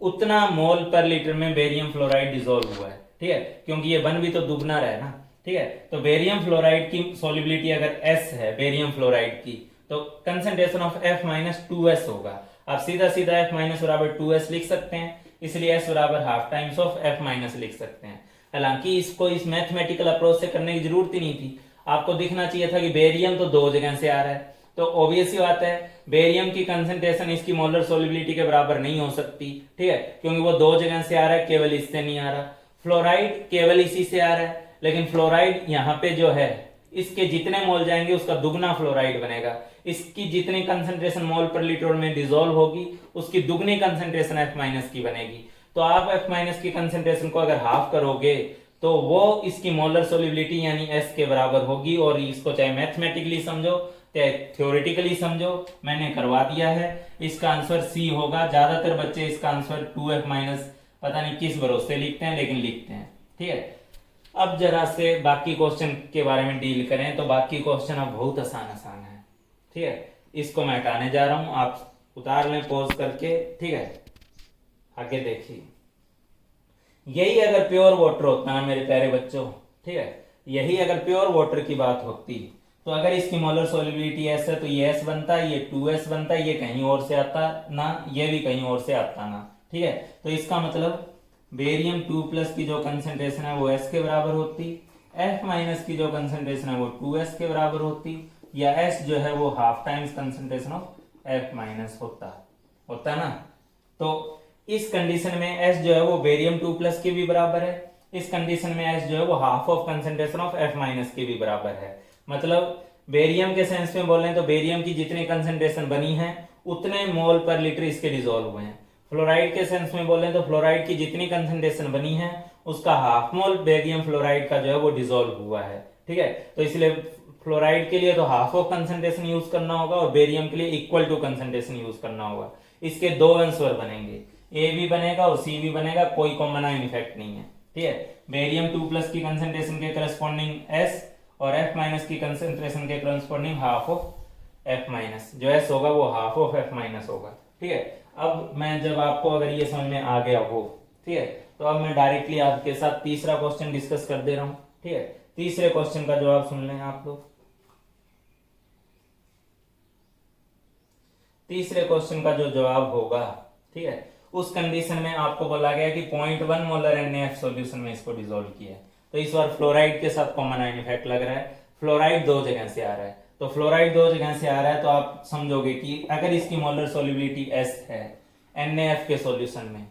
उतना मोल पर लीटर में बेरियम फ्लोराइड डिसॉल्व हुआ है, ठीक है, क्योंकि ये बन भी तो दुगना रहा है ना, ठीक है। तो बेरियम फ्लोराइड की सोल्युबिलिटी अगर S है बेरियम फ्लोराइड की, तो concentration of F minus 2S होगा। आप सीधा सीधा F माइनस बराबर 2S लिख सकते हैं, इसलिए S बराबर half times of F minus लिख सकते हैं। हालांकि इसको इस मैथमेटिकल अप्रोच से करने की जरूरत ही नहीं थी, आपको दिखना चाहिए था कि बेरियम तो दो जगह से आ रहा है, तो ऑब्वियस ही बात है बेरियम की कंसेंट्रेशन इसकी मोलर सोल्युबिलिटी के बराबर नहीं हो सकती, ठीक है, क्योंकि वो दो जगह से आ रहा है, केवल इससे नहीं आ रहा। फ्लोराइड केवल इसी से आ रहा है, लेकिन फ्लोराइड यहाँ पे जो है इसके जितने मोल जाएंगे उसका दुगना फ्लोराइड बनेगा, इसकी जितनी कंसेंट्रेशन मोल पर लीटर में डिसॉल्व होगी उसकी दुगनी कंसेंट्रेशन F माइनस की बनेगी। तो आप F माइनस की कंसेंट्रेशन को अगर हाफ करोगे तो वो इसकी मोलर सोल्युबिलिटी यानी S के बराबर होगी। और इसको चाहे मैथमेटिकली समझो चाहे थ्योरेटिकली समझो, मैंने करवा दिया है। इसका आंसर C होगा। ज्यादातर बच्चे इसका आंसर 2F माइनस पता नहीं किस भरोसे लिखते हैं, लेकिन लिखते हैं, ठीक है। अब जरा से बाकी क्वेश्चन के बारे में डील करें, तो बाकी क्वेश्चन अब बहुत आसान आसान है, ठीक है। इसको मैं हटाने जा रहा हूं, आप उतार लें पॉज करके, ठीक है। आगे देखिए, यही अगर प्योर वाटर होता ना मेरे प्यारे बच्चों, ठीक है, यही अगर प्योर वाटर की बात होती तो अगर इसकी मोलर सोल्युबिलिटी S है तो ये S बनता, ये 2S बनता, ये कहीं और से आता ना, ये भी कहीं और से आता ना, ठीक है। तो इसका मतलब बेरियम 2 प्लस की जो कंसेंट्रेशन है वो S के बराबर होती, F माइनस की जो कंसेंट्रेशन है वो 2S के बराबर होती, या S जो है वो half times concentration of F minus होता ना। तो इस कंडीशन में S जो है वो बेरियम 2 प्लस के भी बराबर है, इस कंडीशन में S जो है वो half of concentration of F minus के भी बराबर है। मतलब बेरियम के सेंस में बोलें तो बेरियम की जितनी कंसेंट्रेशन बनी है उतने मोल पर लीटर इसके डिसॉल्व हुए हैं। फ्लोराइड के सेंस में बोलें तो फ्लोराइड की जितनी कंसेंट्रेशन बनी है उसका हाफ मोल बेरियम फ्लोराइड का जो है वो डिसॉल्व हुआ है, ठीक है। तो इसलिए फ्लोराइड के लिए तो हाफ ऑफ कंसेंट्रेशन यूज करना होगा और बेरियम के लिए इक्वल टू कंसेंट्रेशन यूज करना होगा। इसके दो आंसर बनेंगे, ए भी बनेगा और सी भी बनेगा, कोई कॉमन इफेक्ट नहीं है, ठीक है। बेरियम 2 प्लस की कंसेंट्रेशन के करस्पॉन्डिंग S और F माइनस की कंसेंट्रेशन के corresponding half of F minus, जो S होगा वो हाफ ऑफ F माइनस होगा, ठीक है। अब मैं जब आपको अगर ये समझ में आ गया हो, ठीक है, तो अब मैं डायरेक्टली आपके साथ तीसरा क्वेश्चन डिस्कस कर दे रहा हूं, ठीक है। तीसरे क्वेश्चन का जवाब सुन लें आप लोग। तीसरे क्वेश्चन का जो जवाब होगा, ठीक है, उस कंडीशन में आपको बोला गया कि 0.1 मोलर NaF सॉल्यूशन में इसको डिसॉल्व किया है। तो इस बार फ्लोराइड के साथ कॉमन आयन इफेक्ट लग रहा है, फ्लोराइड दो जगह से आ रहा है, तो फ्लोराइड दो जगह से आ रहा है तो आप समझोगे कि अगर इसकी मोलर सोल्युबिलिटी S है NaF के सॉल्यूशन में,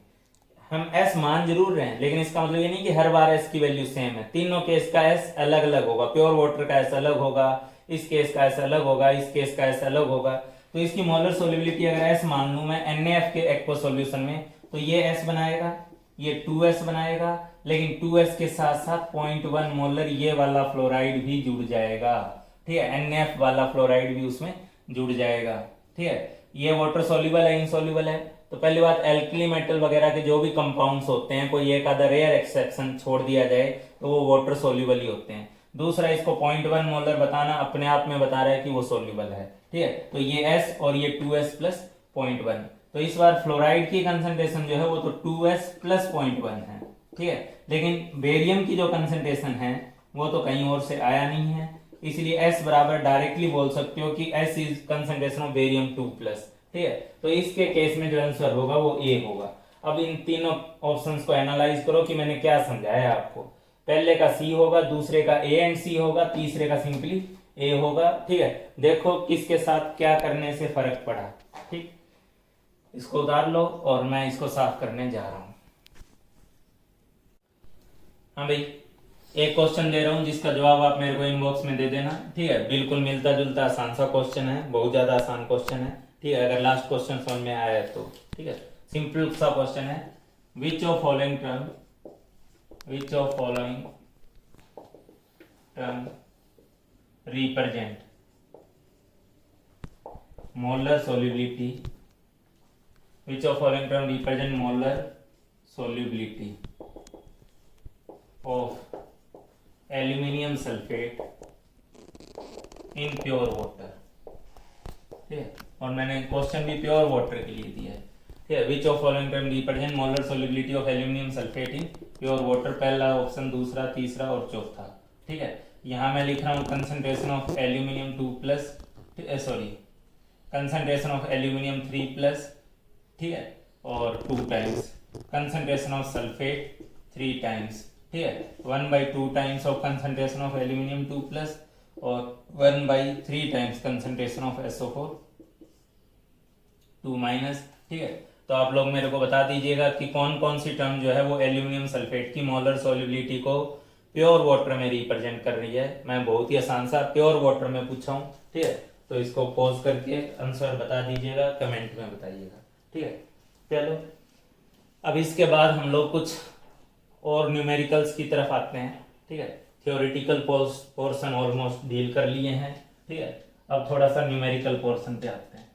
हम S मान जरूर रहे हैं लेकिन इसका मतलब ये नहीं कि हर बार S की वैल्यू सेम है, तीनों केस का S अलग अलग होगा, प्योर वाटर का S अलग होगा, इस केस का S अलग होगा, इस केस का S अलग होगा। तो इसकी मोलर सोल्युबिलिटी अगर S मान लूं मैं NaF के एक्वा सॉल्यूशन में, तो ये S बनाएगा, ये 2S बनाएगा, लेकिन 2S के साथ साथ 0.1 मोलर ये वाला फ्लोराइड भी जुड़ जाएगा, ठीक है, NaF वाला फ्लोराइड भी उसमें जुड़ जाएगा, ठीक है। ये वाटर सोल्यूबल है, इनसोल्यूबल है। तो पहली बात, एल्कली मेटल वगैरह के जो भी कंपाउंड्स होते हैं, कोई एक आधा रेयर एक्सेप्शन छोड़ दिया जाए तो वो वाटर सोल्यूबल ही होते हैं। दूसरा, इसको 0.1 मोलर बताना अपने आप में बता रहा है कि वो सोल्यूबल है, ठीक है। तो ये S और ये 2S प्लस 0.1, तो इस बार फ्लोराइड की कंसेंट्रेशन जो है वो तो 2S प्लस 0.1 है, ठीक है, लेकिन बेरियम की जो कंसेंट्रेशन है वो तो कहीं और से आया नहीं है, इसलिए S बराबर डायरेक्टली बोल सकते हो कि S is concentration of barium 2 plus, ठीक है। तो इसके केस में जो आंसर होगा वो A होगा। अब इन तीनों ऑप्शंस को एनालाइज करो कि मैंने क्या समझाया आपको। पहले का C होगा, दूसरे का A एंड C होगा, तीसरे का सिंपली A होगा, ठीक है। देखो किसके साथ क्या करने से फर्क पड़ा, ठीक। इसको उतार लो और मैं इसको साफ करने जा रहा हूं। हाँ भाई, एक क्वेश्चन दे रहा हूं जिसका जवाब आप मेरे को इनबॉक्स में दे देना, ठीक है। बिल्कुल मिलता जुलता आसान सा क्वेश्चन है, बहुत ज्यादा आसान क्वेश्चन है, ठीक है। अगर लास्ट क्वेश्चन समझ में आया है तो, ठीक है। सिंपल सा क्वेश्चन है, which of following term represent molar solubility, which of following term represent molar solubility of aluminium sulfate in pure water। ठीक है, और मैंने क्वेश्चन भी प्योर वाटर के लिए दिया है। ठीक है, which of following term represent molar solubility of aluminium sulphate in pure water, पहला ऑप्शन, दूसरा, तीसरा और चौथा। ठीक है, यहाँ मैं लिख रहा हूँ concentration of aluminium 2+, sorry concentration of aluminium 3+, ठीक है, और 2 times concentration of sulphate 3 times. ठीक है, 1/2 times of concentration of aluminium 2+ और 1/3 टाइम्स कंसंट्रेशन ऑफ SO4 2-। ठीक है, तो आप लोग मेरे को बता दीजिएगा कि कौन कौन सी टर्म जो है वो एल्यूमिनियम सल्फेट की मोलर सॉल्युबिलिटी को प्योर वाटर में रिप्रेजेंट कर रही है। मैं बहुत ही आसान सा प्योर वाटर में पूछा हूँ। ठीक है, तो इसको पॉज करके आंसर बता दीजिएगा, कमेंट में बताइएगा। ठीक है, चलो अब इसके बाद हम लोग कुछ और न्यूमेरिकल्स की तरफ आते हैं। ठीक है, थियोरेटिकल पोर्शन ऑलमोस्ट डील कर लिए हैं। ठीक है, अब थोड़ा सा न्यूमेरिकल पोर्शन पे आते हैं।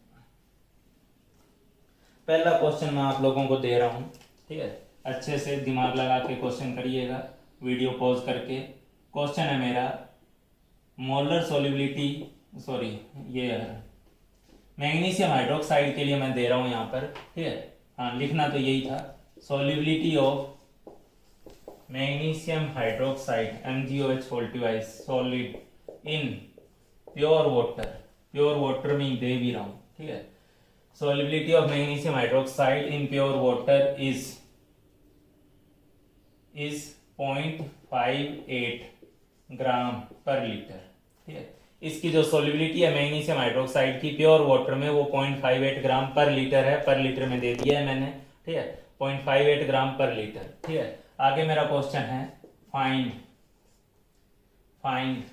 पहला क्वेश्चन मैं आप लोगों को दे रहा हूं। ठीक है, अच्छे से दिमाग लगा के क्वेश्चन करिएगा, वीडियो पॉज करके। क्वेश्चन है मेरा मोलर सॉल्युबिलिटी, सॉरी ये मैग्नीशियम हाइड्रोक्साइड के लिए मैं दे रहा हूं यहाँ पर। ठीक है, हाँ लिखना तो यही था, solubility of magnesium hydroxide MgOH solid in pure water. Pure water में दे भी रहा हूं। ठीक है, solubility of magnesium hydroxide in pure water is 0.58 ग्राम पर लीटर। ठीक है, इसकी जो solubility है मैग्नीशियम हाइड्रोक्साइड की प्योर वाटर में वो 0.58 ग्राम पर लीटर है। पर लीटर में दे दिया है मैंने। ठीक है, 0.58 ग्राम पर लीटर। ठीक है, आगे मेरा क्वेश्चन है फाइंड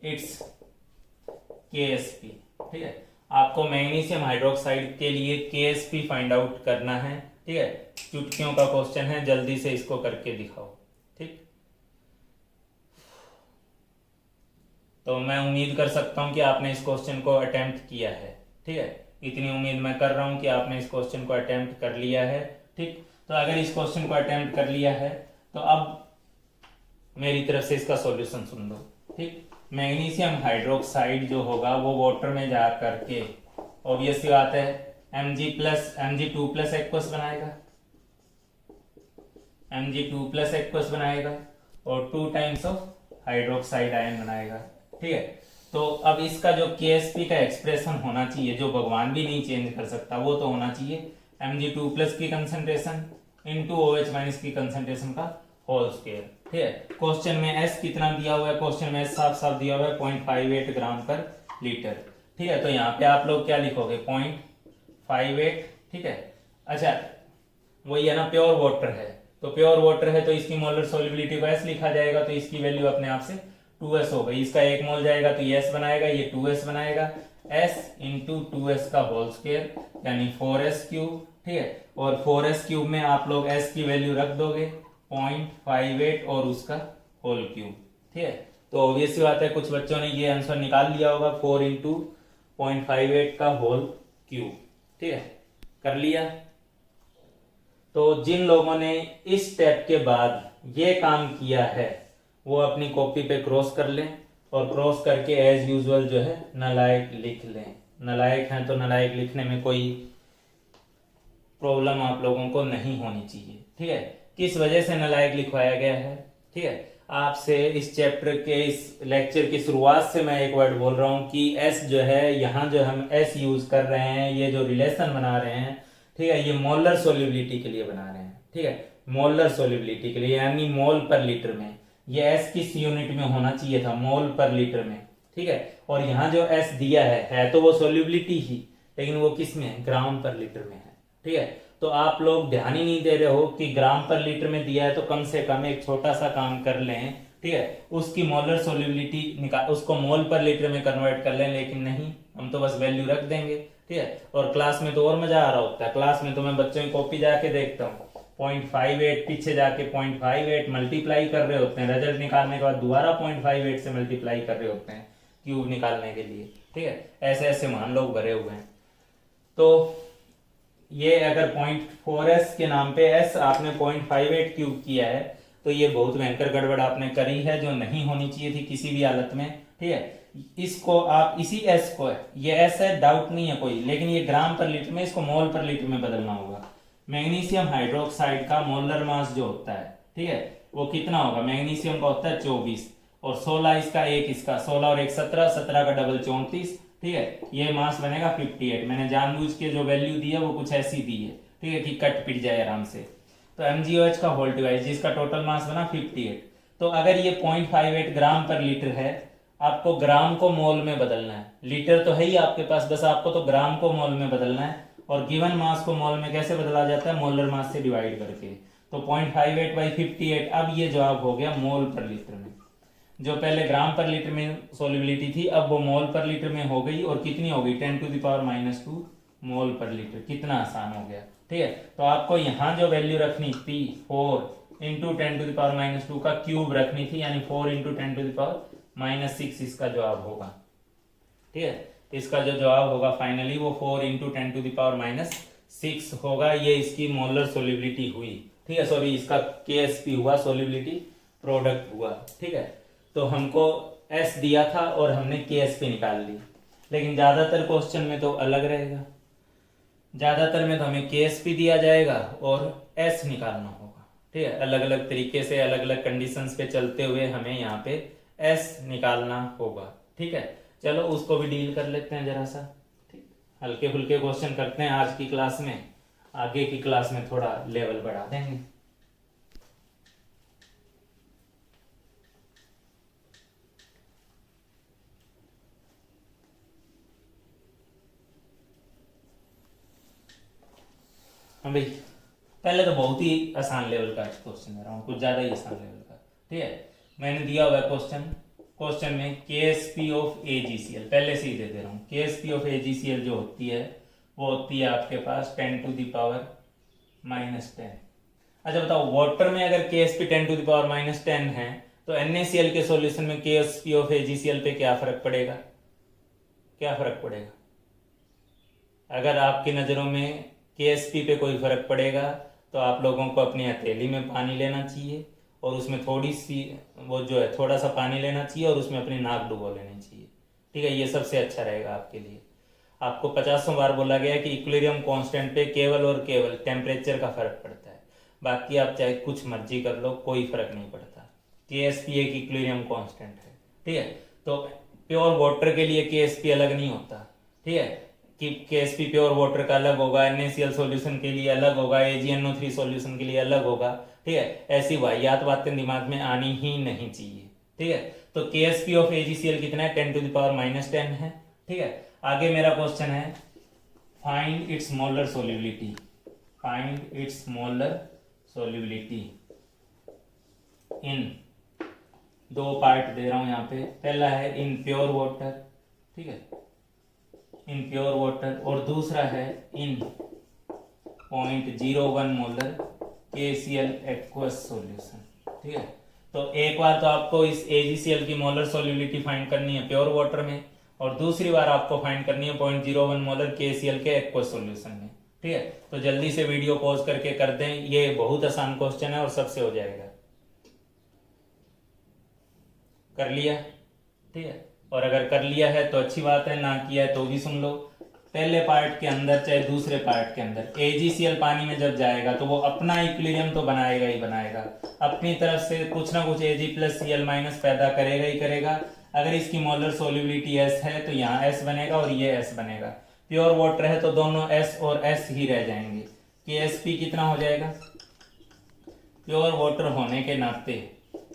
इट्स KSP। ठीक है, आपको मैग्नीशियम हाइड्रोक्साइड के लिए KSP फाइंड आउट करना है। ठीक है, चुटकियों का क्वेश्चन है, जल्दी से इसको करके दिखाओ। ठीक, तो मैं उम्मीद कर सकता हूं कि आपने इस क्वेश्चन को अटेम्प्ट किया है। ठीक है, इतनी उम्मीद मैं कर रहा हूं कि आपने इस क्वेश्चन को अटेम्प्ट कर लिया है। ठीक, तो अगर इस क्वेश्चन को अटेम्प्ट कर लिया है तो अब मेरी तरफ से इसका सॉल्यूशन सुन लो। ठीक, मैग्नीशियम हाइड्रोक्साइड जो होगा वो वाटर में जा करके ऑब्वियस सी बात है Mg2+ एक्वस बनाएगा, Mg2+ एक्वस बनाएगा और 2 टाइम्स ऑफ हाइड्रोक्साइड आयन बनाएगा। ठीक है, तो अब इसका जो KSP का एक्सप्रेशन होना चाहिए, जो भगवान भी नहीं चेंज कर सकता, वो तो होना चाहिए Mg2+ की कंसंट्रेशन इनटू OH- की कंसंट्रेशन का होल स्क्वायर। ठीक है, क्वेश्चन में S कितना दिया हुआ है, क्वेश्चन में S साफ साफ दिया हुआ है 0.58 ग्राम पर लीटर। ठीक है, तो यहाँ पे आप लोग क्या लिखोगे 0.58। ठीक है, अच्छा वही है ना, प्योर वाटर है, तो प्योर वाटर है तो इसकी मोलर सॉल्युबिलिटी को S लिखा जाएगा, तो इसकी वैल्यू अपने आप से 2S हो गई। इसका 1 मोल जाएगा तो ये S बनाएगा, ये 2S बनाएगा, S इंटू 2S का होल स्क्वायर यानी 4S3। ठीक है, और 4S3 में आप लोग S की वैल्यू रख दोगे 0.58 और उसका होल क्यूब। ठीक है, तो ऑब्वियस सी बात है कुछ बच्चों ने ये आंसर निकाल लिया होगा 4 इंटू 0.58 का होल क्यूब। ठीक है, कर लिया। तो जिन लोगों ने इस स्टेप के बाद ये काम किया है वो अपनी कॉपी पे क्रॉस कर लें और क्रॉस करके एज यूजुअल जो है नालायक लिख लें। नालायक हैं तो नालायक लिखने में कोई प्रॉब्लम आप लोगों को नहीं होनी चाहिए। ठीक है, किस वजह से नालायक लिखवाया गया है। ठीक है, आपसे इस चैप्टर के इस लेक्चर की शुरुआत से मैं एक वर्ड बोल रहा हूं कि S जो है, यहाँ जो हम S यूज कर रहे हैं, ये जो रिलेशन बना रहे हैं, ठीक है, ये मोलर सॉल्युबिलिटी के लिए बना रहे हैं। ठीक है, मोलर सॉल्युबिलिटी के लिए यानी मोल पर लीटर में। ये S किस यूनिट में होना चाहिए था, मोल पर लीटर में। ठीक है, और यहाँ जो S दिया है तो वो सॉल्युबिलिटी ही, लेकिन वो किस में है, ग्राम पर लीटर में है। ठीक है, तो आप लोग ध्यान ही नहीं दे रहे हो कि ग्राम पर लीटर में दिया है तो कम से कम एक छोटा सा काम कर लें। ठीक है, उसकी मोलर सॉल्युबिलिटी निकाल, उसको मोल पर लीटर में कन्वर्ट कर लें, लेकिन नहीं, हम तो बस वैल्यू रख देंगे। ठीक है, और क्लास में तो और मजा आ रहा होता है। क्लास में तो मैं बच्चों की कॉपी जाके देखता हूँ, 0.58 पीछे जाके 0.58 मल्टीप्लाई कर रहे होते हैं, रिजल्ट निकालने के बाद दोबारा 0.58 से मल्टीप्लाई कर रहे होते हैं क्यूब निकालने के लिए, ठीक है। ऐसे ऐसे मान लोग भरे हुए हैं। तो ये अगर 0.4s के नाम पे s आपने 0.58 क्यूब किया है तो ये बहुत भयंकर गड़बड़ आपने करी है, जो नहीं होनी चाहिए थी किसी भी हालत में, ठीक है। इसको आप इसी s को, ये s है, डाउट नहीं है कोई, लेकिन ये ग्राम पर लीटर में, इसको मोल पर लीटर में बदलना होगा। मैग्नीशियम हाइड्रोक्साइड का मोलर मास जो होता है, ठीक है, वो कितना होगा, मैग्नीशियम का होता है 24 और 16 इसका, एक इसका, 16 और 1 17, 17 का डबल 34, ठीक है। ये मास बनेगा 58। मैंने जानबूझ के जो वैल्यू दी है वो कुछ ऐसी दी है, ठीक है, कि कट पिट जाए आराम से। तो MgOH का होल डिवाइस जिसका टोटल मास बना 58। तो अगर ये 0.58 ग्राम पर लीटर है, आपको ग्राम को मोल में बदलना है। लीटर तो है ही आपके पास, बस आपको तो ग्राम को मोल में बदलना है। और गिवन मास को मोल में कैसे बदला जाता है, मोलर मास से डिवाइड करके। तो 0.58/58, अब ये जवाब हो गया मोल पर लीटर में। जो पहले ग्राम पर लीटर में सोलिबिलिटी थी, अब वो मोल पर लीटर में हो गई, और कितनी हो गई, 10⁻⁻² मोल पर लीटर। कितना आसान हो गया, ठीक है। तो आपको यहाँ जो वैल्यू रखनी थी 4 × 10⁻² का क्यूब रखनी थी, यानी 4 × 10⁻6 इसका जवाब होगा, ठीक है। इसका जो जवाब होगा फाइनली वो 4 × 10⁻6 होगा। ये इसकी मोलर सोलिबिलिटी हुई, ठीक है, सॉरी इसका KSP हुआ, सोलिबिलिटी प्रोडक्ट हुआ, ठीक है। तो हमको S दिया था और हमने KSP निकाल ली, लेकिन ज्यादातर क्वेश्चन में तो अलग रहेगा। ज्यादातर में तो हमें KSP दिया जाएगा और S निकालना होगा, ठीक है। अलग अलग तरीके से, अलग अलग कंडीशंस पे चलते हुए हमें यहाँ पे S निकालना होगा, ठीक है। चलो उसको भी डील कर लेते हैं जरा सा, ठीक। हल्के फुल्के क्वेश्चन करते हैं आज की क्लास में, आगे की क्लास में थोड़ा लेवल बढ़ा देंगे। हाँ भाई, पहले तो बहुत ही आसान लेवल का क्वेश्चन दे रहा हूँ, कुछ ज्यादा ही आसान लेवल का, ठीक है। मैंने दिया हुआ है क्वेश्चन में KSP ऑफ AgCl, पहले से ही दे रहा हूँ। KSP ऑफ AgCl जो होती है वो होती है आपके पास 10⁻⁻10। अच्छा बताओ, वाटर में अगर KSP 10⁻⁻10 है तो NaCl के सॉल्यूशन में KSP ऑफ AgCl पे क्या फर्क पड़ेगा, क्या फर्क पड़ेगा? अगर आपकी नजरों में KSP पे कोई फर्क पड़ेगा तो आप लोगों को अपनी हथेली में पानी लेना चाहिए और उसमें थोड़ी सी वो जो है थोड़ा सा पानी लेना चाहिए और उसमें अपनी नाक डुबो लेनी चाहिए, ठीक है। ये सबसे अच्छा रहेगा आपके लिए। आपको 50 बार बोला गया कि इक्विलिब्रियम कांस्टेंट पे केवल और केवल टेम्परेचर का फर्क पड़ता है, बाकी आप चाहे कुछ मर्जी कर लो, कोई फर्क नहीं पड़ता। KSP एक इक्विलिब्रियम कांस्टेंट है, ठीक है। तो प्योर वाटर के लिए KSP अलग नहीं होता, ठीक है, कि KSP प्योर वाटर का अलग होगा, NaCl सॉल्यूशन के लिए अलग होगा, AgNO3 सॉल्यूशन के लिए अलग होगा, ठीक है। ऐसी वाहियात बातें दिमाग में आनी ही नहीं चाहिए, ठीक है। तो KSP ऑफ AgCl कितना है, 10⁻10 है, ठीक है। आगे मेरा क्वेश्चन है find its molar solubility, find its molar solubility in, दो पार्ट दे रहा हूं यहाँ पे। पहला है इन प्योर वाटर, ठीक है, इन प्योर वाटर, और दूसरा है इन 0.01 मोलर KCl एक्वस सॉल्यूशन, ठीक है। तो एक बार तो आपको इस AgCl की मोलर सोल्यूबिलिटी फाइंड करनी है प्योर वाटर में, और दूसरी बार आपको फाइंड करनी है 0.01 मोलर KCl के एक्वस सॉल्यूशन में, ठीक है। तो जल्दी से वीडियो पॉज करके कर दें, ये बहुत आसान क्वेश्चन है और सबसे हो जाएगा। कर लिया, ठीक है। और अगर कर लिया है तो अच्छी बात है, ना किया है तो भी सुन लो। पहले पार्ट के अंदर चाहे दूसरे पार्ट के अंदर AgCl पानी में जब जाएगा तो वो अपना इक्विलिब्रियम तो बनाएगा ही बनाएगा, अपनी तरफ से कुछ ना कुछ Ag+Cl- पैदा करेगा ही करेगा। अगर इसकी मोलर सोल्यूबिलिटी S है तो यहाँ S बनेगा और ये S बनेगा। प्योर वाटर है तो दोनों S और S ही रह जाएंगे। KSP कितना हो जाएगा, प्योर वाटर होने के नाते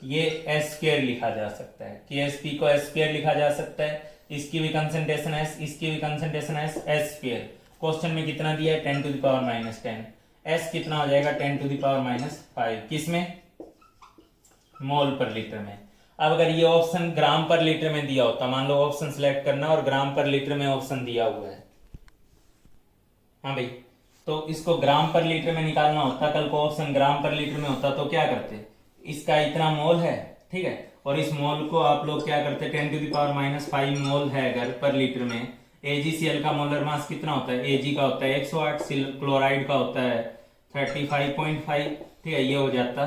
ये S² लिखा जा सकता है, KSP को S² लिखा जा सकता है। इसकी भी कंसंट्रेशन S, इसकी भी कंसंट्रेशन S²। क्वेश्चन में कितना दिया है, 10⁻10। S कितना हो जाएगा, 10⁻5। किसमें, मोल पर लीटर में। अब अगर ये ऑप्शन ग्राम पर लीटर में दिया होता, मान लो ऑप्शन सिलेक्ट करना और ग्राम पर लीटर में ऑप्शन दिया हुआ है, हाँ भाई, तो इसको ग्राम पर लीटर में निकालना होता, कल को ऑप्शन ग्राम पर लीटर में होता तो क्या करते, इसका इतना मोल है, ठीक है, और इस मोल को आप लोग क्या करते, 10⁻⁵ मोल है अगर पर लीटर में, AgCl का मोलर मास कितना होता है, Ag का होता है 108, क्लोराइड का होता है 35.5, ठीक है, ये हो जाता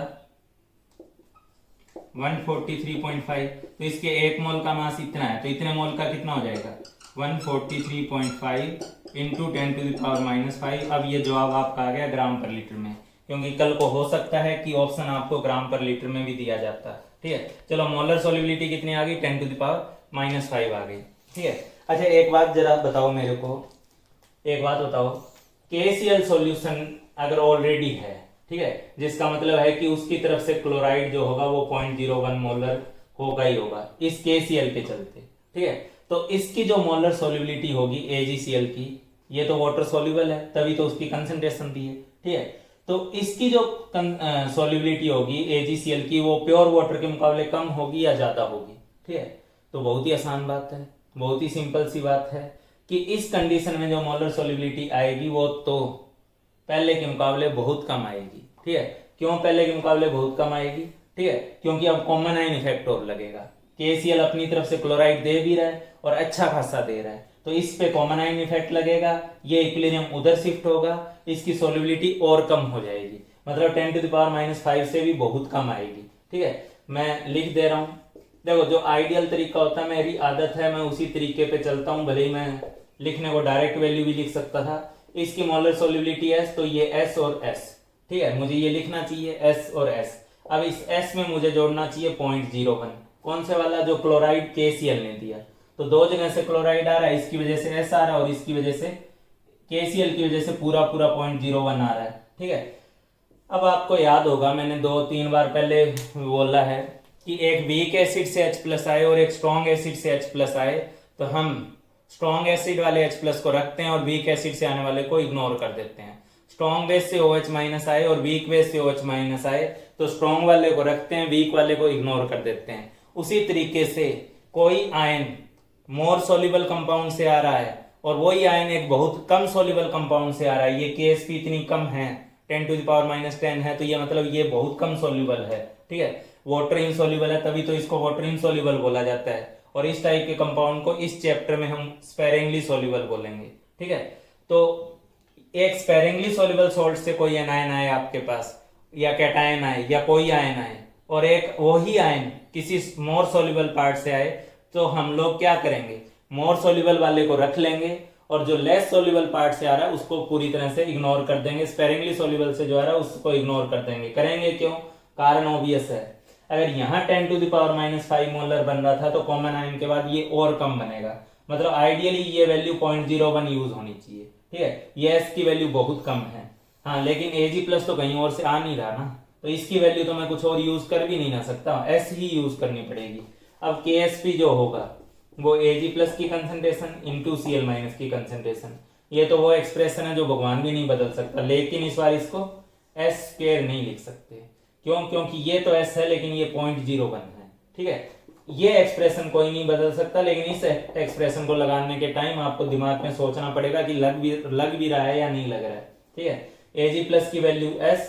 143.5। तो इसके एक मोल का मास इतना है, तो इतने मोल का कितना हो जाएगा 143.5 इंटू 10⁻⁵। अब ये जवाब आपका आ गया ग्राम पर लीटर में, क्योंकि कल को हो सकता है कि ऑप्शन आपको ग्राम पर लीटर में भी दिया जाता है, ठीक है। चलो मोलर सॉल्युबिलिटी कितनी आ गई, 10⁻⁵ आ गई, ठीक है। अच्छा एक बात जरा बताओ मेरे को, एक बात बताओ, KCl सॉल्यूशन अगर ऑलरेडी है, ठीक है, जिसका मतलब है कि उसकी तरफ से क्लोराइड जो होगा वो 0.01 मोलर होगा ही होगा इस KCl के चलते, ठीक है। तो इसकी जो मोलर सॉल्युबिलिटी होगी AgCl की, ये तो वाटर सॉल्युबल है तभी तो उसकी कंसंट्रेशन दी है, ठीक है। तो इसकी जो सॉल्युबिलिटी होगी AgCl की वो प्योर वाटर के मुकाबले कम होगी या ज्यादा होगी, ठीक है। तो बहुत ही आसान बात है, बहुत ही सिंपल सी बात है कि इस कंडीशन में जो मोलर सॉल्युबिलिटी आएगी वो तो पहले के मुकाबले बहुत कम आएगी, ठीक है। क्यों पहले के मुकाबले बहुत कम आएगी, ठीक है, क्योंकि अब कॉमन आयन इफेक्ट और लगेगा, KCl अपनी तरफ से क्लोराइड दे भी रहा है और अच्छा खासा दे रहा है, तो इस पे कॉमन आयन इफेक्ट लगेगा, ये इक्विलिब्रियम उधर शिफ्ट होगा, इसकी सॉल्युबिलिटी और कम हो जाएगी, मतलब 10⁻⁵ से भी बहुत कम आएगी, ठीक है। मैं लिख दे रहा हूं, देखो जो आइडियल तरीका होता है, मेरी आदत है मैं उसी तरीके पे चलता हूं, भले ही मैं लिखने को डायरेक्ट वैल्यू भी लिख सकता था। इसकी मोलर सॉल्युबिलिटी S, तो ये S और S, ठीक है, मुझे ये लिखना चाहिए S और S। अब इस S में मुझे जोड़ना चाहिए 0.01, कौन से वाला, जो क्लोराइड KCl ने दिया, तो दो जगह से क्लोराइड आ रहा है, इसकी वजह से S आ रहा है और इसकी वजह से KCl की वजह से पूरा 0.01 आ रहा है, ठीक है। अब आपको याद होगा मैंने 2-3 बार पहले बोला है कि एक वीक एसिड से H+ आए और एक स्ट्रॉन्ग एसिड से H+ आए, तो हम स्ट्रॉन्ग एसिड वाले H+ को रखते हैं और वीक एसिड से आने वाले को इग्नोर कर देते हैं। स्ट्रॉन्ग बेस से OH- आए और वीक बेस से OH- आए, तो स्ट्रॉन्ग वाले को रखते हैं, वीक वाले को इग्नोर कर देते हैं। उसी तरीके से कोई आयन मोर सोल्यूबल कंपाउंड से आ रहा है और वही आयन एक बहुत कम सोल्यूबल कंपाउंड से आ रहा है, ये KSP इतनी कम है 10⁻⁻10 है, तो ये मतलब ये बहुत कम सोल्यूबल है, ठीक है, वाटर इनसोल्यूबल है, तभी तो इसको वाटर इनसोल्यूबल बोला जाता है। और इस टाइप के कंपाउंड को इस चैप्टर में हम स्पेरिंगली सोल्यूबल बोलेंगे, ठीक है। तो एक स्पेरिंगली सोल्यूबल सॉल्ट से कोई एनायन आए आपके पास, या कैटायन आए या कोई आयन आए, और एक वही आयन किसी मोर सोल्यूबल पार्ट से आए, तो हम लोग क्या करेंगे, मोर सोल्यूबल वाले को रख लेंगे और जो लेस सोल्यूबल पार्ट से आ रहा है उसको पूरी तरह से इग्नोर कर देंगे, स्पेरिंगली सोल्यूबल से जो आ रहा है उसको इग्नोर कर देंगे। करेंगे क्यों, कारण ऑब्वियस है, अगर यहाँ 10⁻⁵ मोलर बन रहा था तो कॉमन आयन के बाद ये और कम बनेगा, मतलब आइडियली ये वैल्यू 0.01 यूज होनी चाहिए, ठीक है, ये S की वैल्यू बहुत कम है, हाँ, लेकिन Ag+ तो कहीं और से आ नहीं रहा ना, तो इसकी वैल्यू तो मैं कुछ और यूज कर भी नहीं ना सकता, S ही यूज करनी पड़ेगी। अब KSP जो होगा वो Ag+ की कंसंट्रेशन इंटू Cl- की कंसंट्रेशन, ये तो वो एक्सप्रेशन है जो भगवान भी नहीं बदल सकता, लेकिन इस बार इसको S² नहीं लिख सकते, क्यों, क्योंकि ये तो S है लेकिन ये 0.01 है, ठीक है। ये एक्सप्रेशन कोई नहीं बदल सकता, लेकिन इस एक्सप्रेशन को लगाने के टाइम आपको दिमाग में सोचना पड़ेगा कि लग भी रहा है या नहीं लग रहा है, ठीक है। Ag+ की वैल्यू S,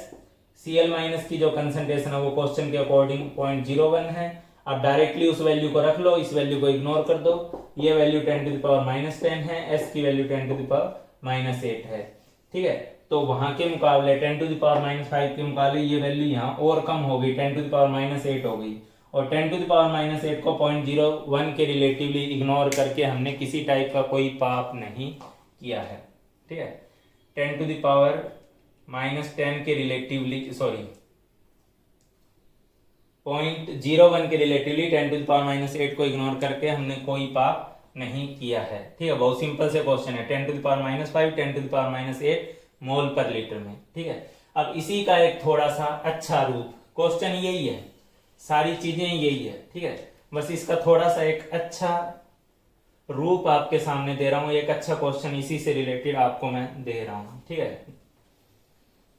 Cl- की जो कंसंट्रेशन है वो क्वेश्चन के अकॉर्डिंग 0.01 है। अब डायरेक्टली उस वैल्यू को रख लो, इस वैल्यू को इग्नोर कर दो, ये वैल्यू 10⁻⁻10 है, S की वैल्यू 10⁻⁻8 है, ठीक है। तो वहां के मुकाबले 10⁻⁵ के मुकाबले ये वैल्यू यहाँ और कम हो गई, 10⁻⁸ हो गई, और 10⁻⁸ को 0.01 के रिलेटिवली इग्नोर करके हमने किसी टाइप का कोई पाप नहीं किया है, ठीक है। 10⁻⁻10 के रिलेटिवली, सॉरी 0.01 के रिलेटिवली 10⁻⁸ को इग्नोर करके हमने कोई पाप नहीं किया है, ठीक है। बहुत सिंपल से क्वेश्चन है, 10⁻⁵, 10⁻8 मोल पर लीटर में, ठीक है। अब इसी का एक थोड़ा सा अच्छा रूप, क्वेश्चन यही है, सारी चीजें यही है, ठीक है, बस इसका थोड़ा सा एक अच्छा रूप आपके सामने दे रहा हूं, एक अच्छा क्वेश्चन इसी से रिलेटेड आपको मैं दे रहा हूं, ठीक है,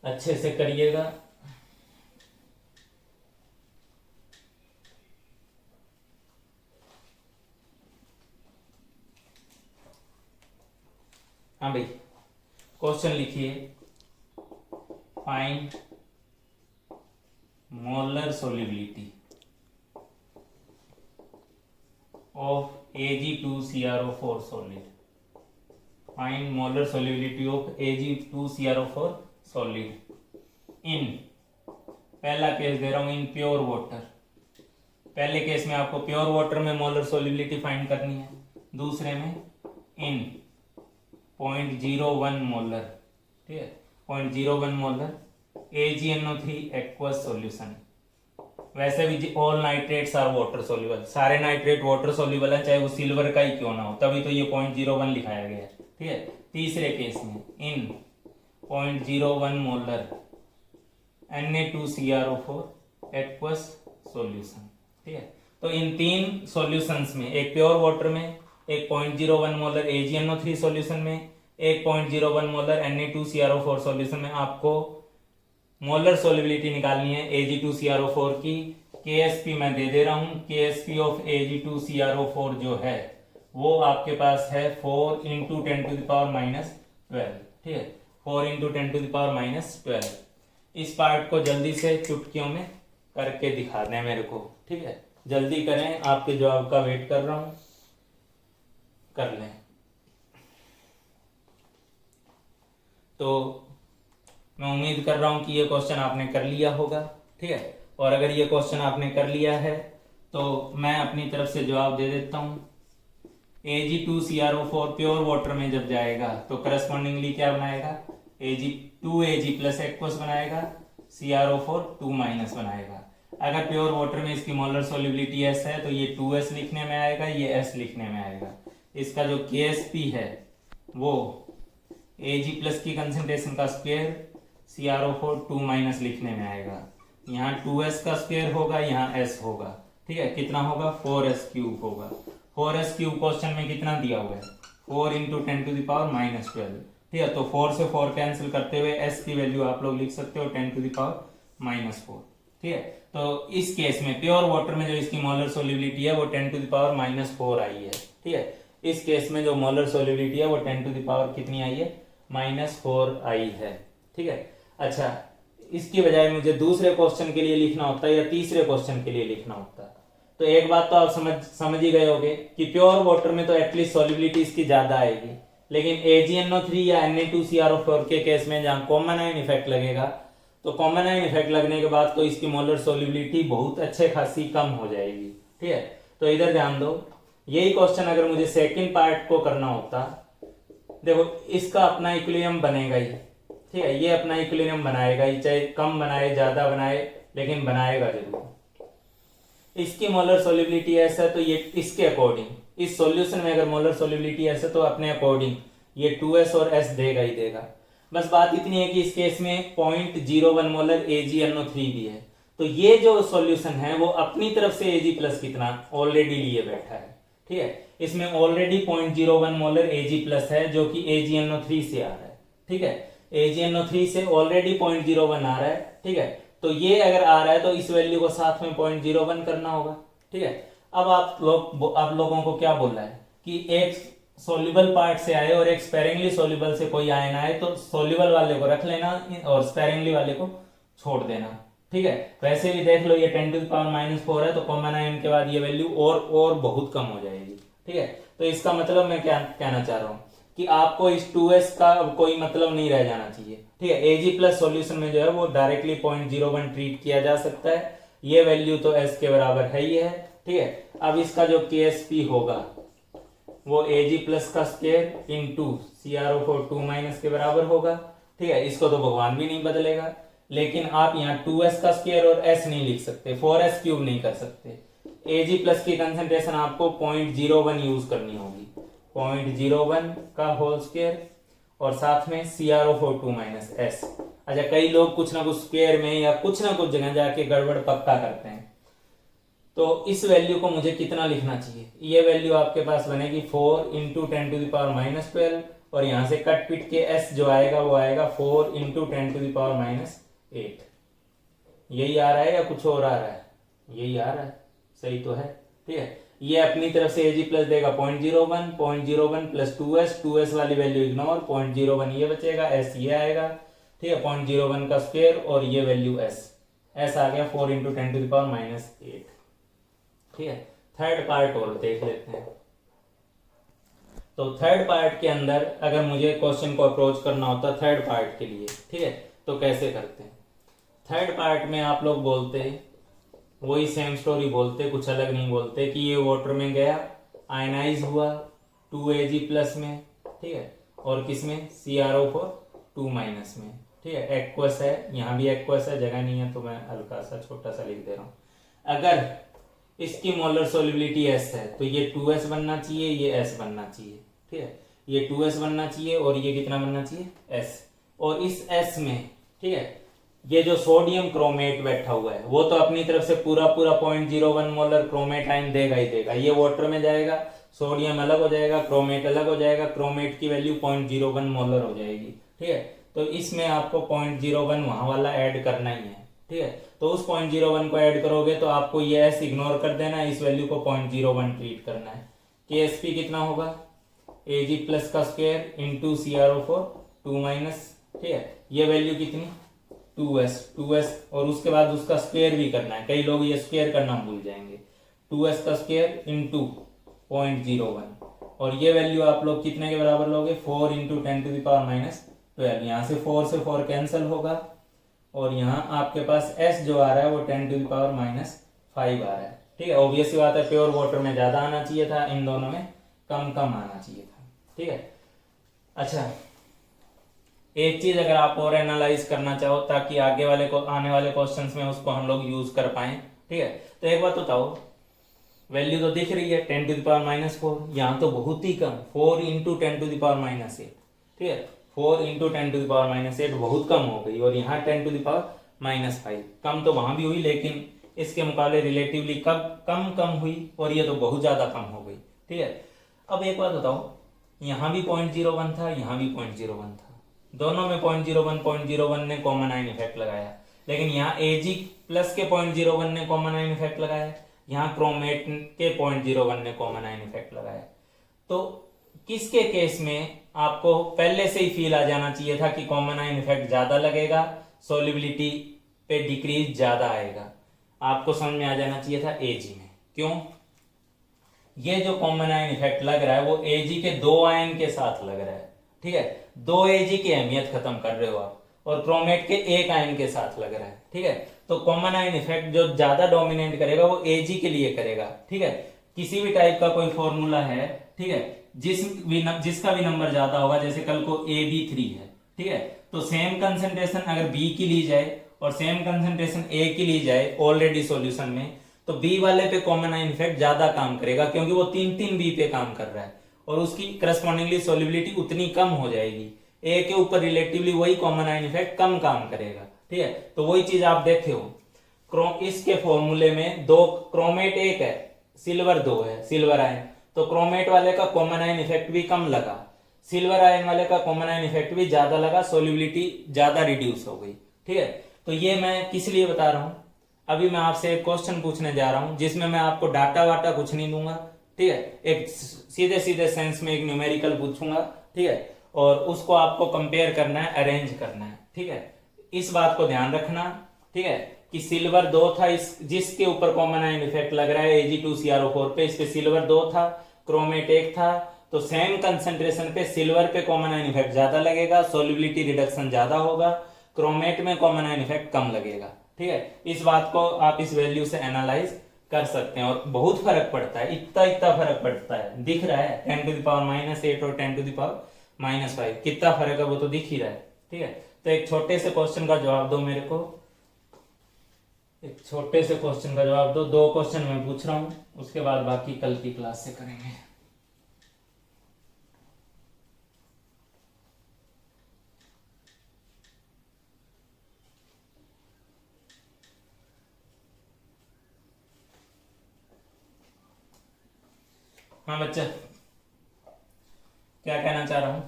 अच्छे से करिएगा। हाँ भाई, क्वेश्चन लिखिए। Find molar solubility of Ag2CrO4 solid. Find molar solubility of Ag2CrO4 solid in, पहला केस दे रहा हूं, इन प्योर वाटर। पहले केस में आपको प्योर वाटर में मोलर सोल्युबिलिटी फाइंड करनी है, दूसरे में इन 0.01 मोलर, ठीक है, 0.01 मोलर AgNO3 एक्वस सॉल्यूशन। वैसे भी all nitrates are water soluble, सारे नाइट्रेट वाटर सोल्यूबल है, चाहे वो सिल्वर का ही क्यों ना हो, तभी तो ये 0.01 लिखाया गया है, ठीक है। तीसरे केस में इन 0.01 मोलर Na2CrO4 एक्वस सॉल्यूशन, ठीक है। तो इन तीन सॉल्यूशंस में, एक प्योर वाटर में, एक 0.01 मोलर AgNO3 सॉल्यूशन में, एक 0.01 मोलर Na2CrO4 सॉल्यूशन में आपको मोलर सोल्युबिलिटी निकालनी है Ag2CrO4 की। KSP मैं दे दे रहा हूं, KSP ऑफ Ag2CrO4 जो है वो आपके पास है 4 × 10⁻12, ठीक है, 4 × 10⁻12। इस पार्ट को जल्दी से चुटकियों में करके दिखा दें मेरे को, ठीक है, जल्दी करें, आपके जवाब का वेट कर रहा हूं, कर लें। तो मैं उम्मीद कर रहा हूं कि ये क्वेश्चन आपने कर लिया होगा, ठीक है, और अगर ये क्वेश्चन आपने कर लिया है तो मैं अपनी तरफ से जवाब दे देता हूं। Ag2CrO4 प्योर वाटर में जब जाएगा तो करस्पॉन्डिंगली क्या बनाएगा, Ag प्लस एक्वस बनाएगा, CrO4 2- बनाएगा। अगर प्योर वाटर में इसकी मोलर सोल्युबिलिटी S है तो ये 2S लिखने में आएगा, ये S लिखने में आएगा। इसका जो KSP है वो Ag प्लस की कंसेंट्रेशन का स्क्वायर CrO4 2- लिखने में आएगा। यहाँ 2S का स्क्वायर होगा, यहाँ S होगा, ठीक है, कितना होगा 4S³ होगा। 4S³ क्वेश्चन में कितना दिया हुआ है, 4 × 10⁻12, ठीक है, तो 4 से 4 कैंसिल करते हुए S की वैल्यू आप लोग लिख सकते हो 10⁻⁴, ठीक है। तो इस केस में प्योर वाटर में जो इसकी मोलर सोल्युबिलिटी है वो 10⁻⁴ आई है, ठीक है। इस केस में जो मोलर सोल्युबिलिटी है वो 10 कितनी आई है, -4 आई है, ठीक है। अच्छा, इसकी बजाय मुझे दूसरे क्वेश्चन के लिए लिखना होता है या तीसरे क्वेश्चन के लिए लिखना होता है, तो एक बात तो आप समझ ही गए होगे कि प्योर वाटर में तो एटलीस्ट सॉल्युबिलिटी इसकी ज्यादा आएगी, लेकिन AgNO3 या Na2CrO4 के केस में जहां कॉमन आयन इफेक्ट लगेगा, तो कॉमन आयन इफेक्ट लगने के बाद तो इसकी मोलर सॉल्युबिलिटी बहुत अच्छे खासी कम हो जाएगी, ठीक है। तो इधर ध्यान दो, यही क्वेश्चन अगर मुझे सेकेंड पार्ट को करना होता, देखो इसका अपना इक्विलिब्रियम बनेगा ही, ठीक है, ये अपना इक्विलिब्रियम बनाएगा ही, चाहे कम बनाए ज्यादा बनाए, लेकिन बनाएगा जरूर। इसकी मोलर सोल्युबिलिटी ऐसा है तो ये इसके अकॉर्डिंग, इस सॉल्यूशन में अगर मोलर सोल्युबिलिटी ऐसा तो अपने अकॉर्डिंग ये 2S और S देगा ही देगा। बस बात इतनी है कि इस केस में 0.01 मोलर AgNO3 भी है, तो ये जो सॉल्यूशन है वो अपनी तरफ से Ag प्लस कितना ऑलरेडी लिए बैठा है, ठीक है। इसमें ऑलरेडी 0.01 मोलर Ag प्लस है जो कि AgNO3 से आ रहा है, ठीक है, AgNO3 से ऑलरेडी 0.01 आ रहा है, ठीक है। तो ये अगर आ रहा है तो इस वैल्यू को साथ में 0.01 करना होगा, ठीक है। अब आप लोगों को क्या बोल रहा है कि एक सोल्यूबल पार्ट से आए और एक स्पेरिंगली सोल्यूबल से कोई आयन आए तो सोल्यूबल वाले को रख लेना और स्पेरिंगली वाले को छोड़ देना, ठीक है। वैसे भी देख लो ये 10⁻⁴ है तो कॉमन आयन के बाद ये वैल्यू और बहुत कम हो जाएगी, ठीक है। तो इसका मतलब मैं क्या कहना चाह रहा हूं कि आपको इस 2S का कोई मतलब नहीं रह जाना चाहिए, ठीक है। Ag प्लस सोल्यूशन में जो है वो डायरेक्टली 0.01 ट्रीट किया जा सकता है, ये वैल्यू तो S के बराबर है ही है, ठीक है। अब इसका जो KSP होगा वो Ag प्लस का स्क्वायर इंटू CrO4 2- के बराबर होगा, ठीक है। इसको तो भगवान भी नहीं बदलेगा, लेकिन आप यहाँ 2S का स्क्वायर और S नहीं लिख सकते, 4S³ नहीं कर सकते। Ag प्लस की कंसेंट्रेशन आपको 0.01 यूज करनी होगी, 0.01 का होल स्क्वायर और साथ में CrO4 2- S। अच्छा, कई लोग कुछ ना कुछ स्क्वायर में या कुछ ना कुछ जगह जाके गड़बड़ पक्का करते हैं, तो इस वैल्यू को मुझे कितना लिखना चाहिए, ये वैल्यू आपके पास बनेगी 4 × 10⁻12 और यहां से कट पिट के S जो आएगा वो आएगा 4 × 10⁻8। यही आ रहा है या कुछ और आ रहा है, यही आ रहा है, सही तो है, ठीक है। ये अपनी तरफ से Ag प्लस देगा 0.01 प्लस 2S वाली वैल्यू इग्नोर, 0.01 ये बचेगा, S ये आएगा, ठीक है, 0.01 का स्क्वायर और ये वैल्यू एस आ गया 4 × 10⁻⁸। ठीक है, थर्ड पार्ट और देख लेते हैं। तो थर्ड पार्ट के अंदर अगर मुझे क्वेश्चन को अप्रोच करना होता थर्ड पार्ट के लिए, ठीक है, तो कैसे करते हैं। थर्ड पार्ट में आप लोग बोलते वही सेम स्टोरी बोलते, कुछ अलग नहीं बोलते कि ये वाटर में गया, आयनाइज हुआ 2Ag+ में, ठीक है, और किसमें CrO4 2- में, ठीक है, एक्वस है, यहाँ भी एक्वस है, जगह नहीं है तो मैं हल्का सा छोटा सा लिख दे रहा हूँ। अगर इसकी मोलर सोलिबिलिटी S है तो ये 2S बनना चाहिए, ये S बनना चाहिए, ठीक है, ये 2S बनना चाहिए और ये कितना बनना चाहिए S। और इस S में, ठीक है, ये जो सोडियम क्रोमेट बैठा हुआ है वो तो अपनी तरफ से पूरा 0.01 मोलर क्रोमेट आयन देगा ही देगा। ये वाटर में जाएगा, सोडियम अलग हो जाएगा, क्रोमेट अलग हो जाएगा, क्रोमेट की वैल्यू 0.01 मोलर हो जाएगी, ठीक है। तो इसमें आपको 0.01 वहां वाला ऐड करना ही है, ठीक है। तो उस 0.01 को ऐड करोगे तो आपको ये S इग्नोर कर देना है, इस वैल्यू को 0.01 ट्रीट करना है। KSP कितना होगा, Ag+ का स्क्वायर इंटू CrO4 2-, ठीक है, ये वैल्यू कितनी 2S और उसके बाद उसका स्क्वायर भी करना है, कई लोग ये स्क्वायर करना भूल जाएंगे। 2S का स्क्वायर इंटू 0.01 और ये वैल्यू आप लोग कितने के बराबर लोगे 4 × 10⁻12। यहाँ से 4 से 4 कैंसिल होगा और यहाँ आपके पास S जो आ रहा है वो 10⁻5 आ रहा है, ठीक है। ऑब्वियस सी बात है, प्योर वाटर में ज्यादा आना चाहिए था, इन दोनों में कम कम आना चाहिए था, ठीक है। अच्छा, एक चीज अगर आप और एनालाइज करना चाहो ताकि आगे वाले को आने वाले क्वेश्चंस में उसको हम लोग यूज कर पाए, ठीक है, तो एक बात बताओ, वैल्यू तो दिख रही है 10⁻⁻4, यहाँ तो बहुत ही कम 4 × 10⁻8, ठीक है, 4 × 10⁻8 बहुत कम हो गई और यहाँ 10⁻5 कम तो वहां भी हुई लेकिन इसके मुकाबले रिलेटिवली कम हुई और ये तो बहुत ज्यादा कम हो गई, ठीक है। अब एक बात बताओ, यहाँ भी 0.01 था, यहाँ भी 0.01 था, दोनों में 0.01 ने कॉमन आयन इफेक्ट लगाया, लेकिन यहाँ Ag+ के 0.01 ने कॉमन आयन इफेक्ट लगाया, यहाँ क्रोमेट के 0.01 ने कॉमन आयन इफेक्ट लगाया। तो किसके केस में आपको पहले से ही फील आ जाना चाहिए था कि कॉमन आयन इफेक्ट ज्यादा लगेगा, सोलिबिलिटी पे डिक्रीज ज्यादा आएगा, आपको समझ में आ जाना चाहिए था Ag में। क्यों, ये जो कॉमन आयन इफेक्ट लग रहा है वो Ag के 2 आयन के साथ लग रहा है, ठीक है, 2 Ag की अहमियत खत्म कर रहे हो आप, और क्रोमेट के 1 आयन के साथ लग रहा है, ठीक है। तो कॉमन आयन इफेक्ट जो ज्यादा डोमिनेट करेगा वो Ag के लिए करेगा, ठीक है। किसी भी टाइप का कोई फॉर्मूला है, ठीक है, जिसका भी नंबर ज्यादा होगा, जैसे कल को AB3 है, ठीक है, तो सेम कंसंट्रेशन अगर B की ली जाए और सेम कंसंट्रेशन A की ली जाए ऑलरेडी सॉल्यूशन में, तो B वाले पे कॉमन आयन इफेक्ट ज्यादा काम करेगा क्योंकि वो 3 B पे काम कर रहा है और उसकी करस्पॉन्डिंगली सोलिबिलिटी उतनी कम हो जाएगी। A के ऊपर रिलेटिवली वही कॉमन आयन इफेक्ट कम काम करेगा, ठीक है। तो वही चीज आप देखे हो, इसके फॉर्मूले में 2 क्रोमेट 1 है, सिल्वर 2 है, सिल्वर आयन, तो क्रोमेट वाले का कॉमन आयन इफेक्ट भी कम लगा, सिल्वर आयन वाले का कॉमन आयन इफेक्ट भी ज्यादा लगा, सोलिबिलिटी ज्यादा रिड्यूस हो गई, ठीक है। तो ये मैं किस लिए बता रहा हूं, अभी मैं आपसे एक क्वेश्चन पूछने जा रहा हूं जिसमें मैं आपको डाटा वाटा कुछ नहीं दूंगा, ठीक है, एक सीधे सीधे सेंस में एक न्यूमेरिकल पूछूंगा, ठीक है, और उसको आपको कंपेयर करना है, अरेंज करना है, ठीक है। इस बात को ध्यान रखना, ठीक है, कि सिल्वर 2 था, इस जिसके ऊपर कॉमन आयन इफेक्ट लग रहा है Ag2CrO4 पे, इस पे सिल्वर 2 था, क्रोमेट 1 था, तो सेम कंसंट्रेशन पे सिल्वर पे कॉमन आयन इफेक्ट ज्यादा लगेगा, सोलिबिलिटी रिडक्शन ज्यादा होगा, क्रोमेट में कॉमन आयन इफेक्ट कम लगेगा, ठीक है। इस बात को आप इस वैल्यू से एनालाइज कर सकते हैं और बहुत फर्क पड़ता है, इतना फर्क पड़ता है, दिख रहा है 10⁻⁸ और 10⁻5 कितना फर्क है वो तो दिख ही रहा है, ठीक है। तो एक छोटे से क्वेश्चन का जवाब दो मेरे को, एक छोटे से क्वेश्चन का जवाब दो, 2 क्वेश्चन मैं पूछ रहा हूं, उसके बाद बाकी कल की क्लास से करेंगे। हाँ बच्चा, क्या कहना चाह रहा हूं,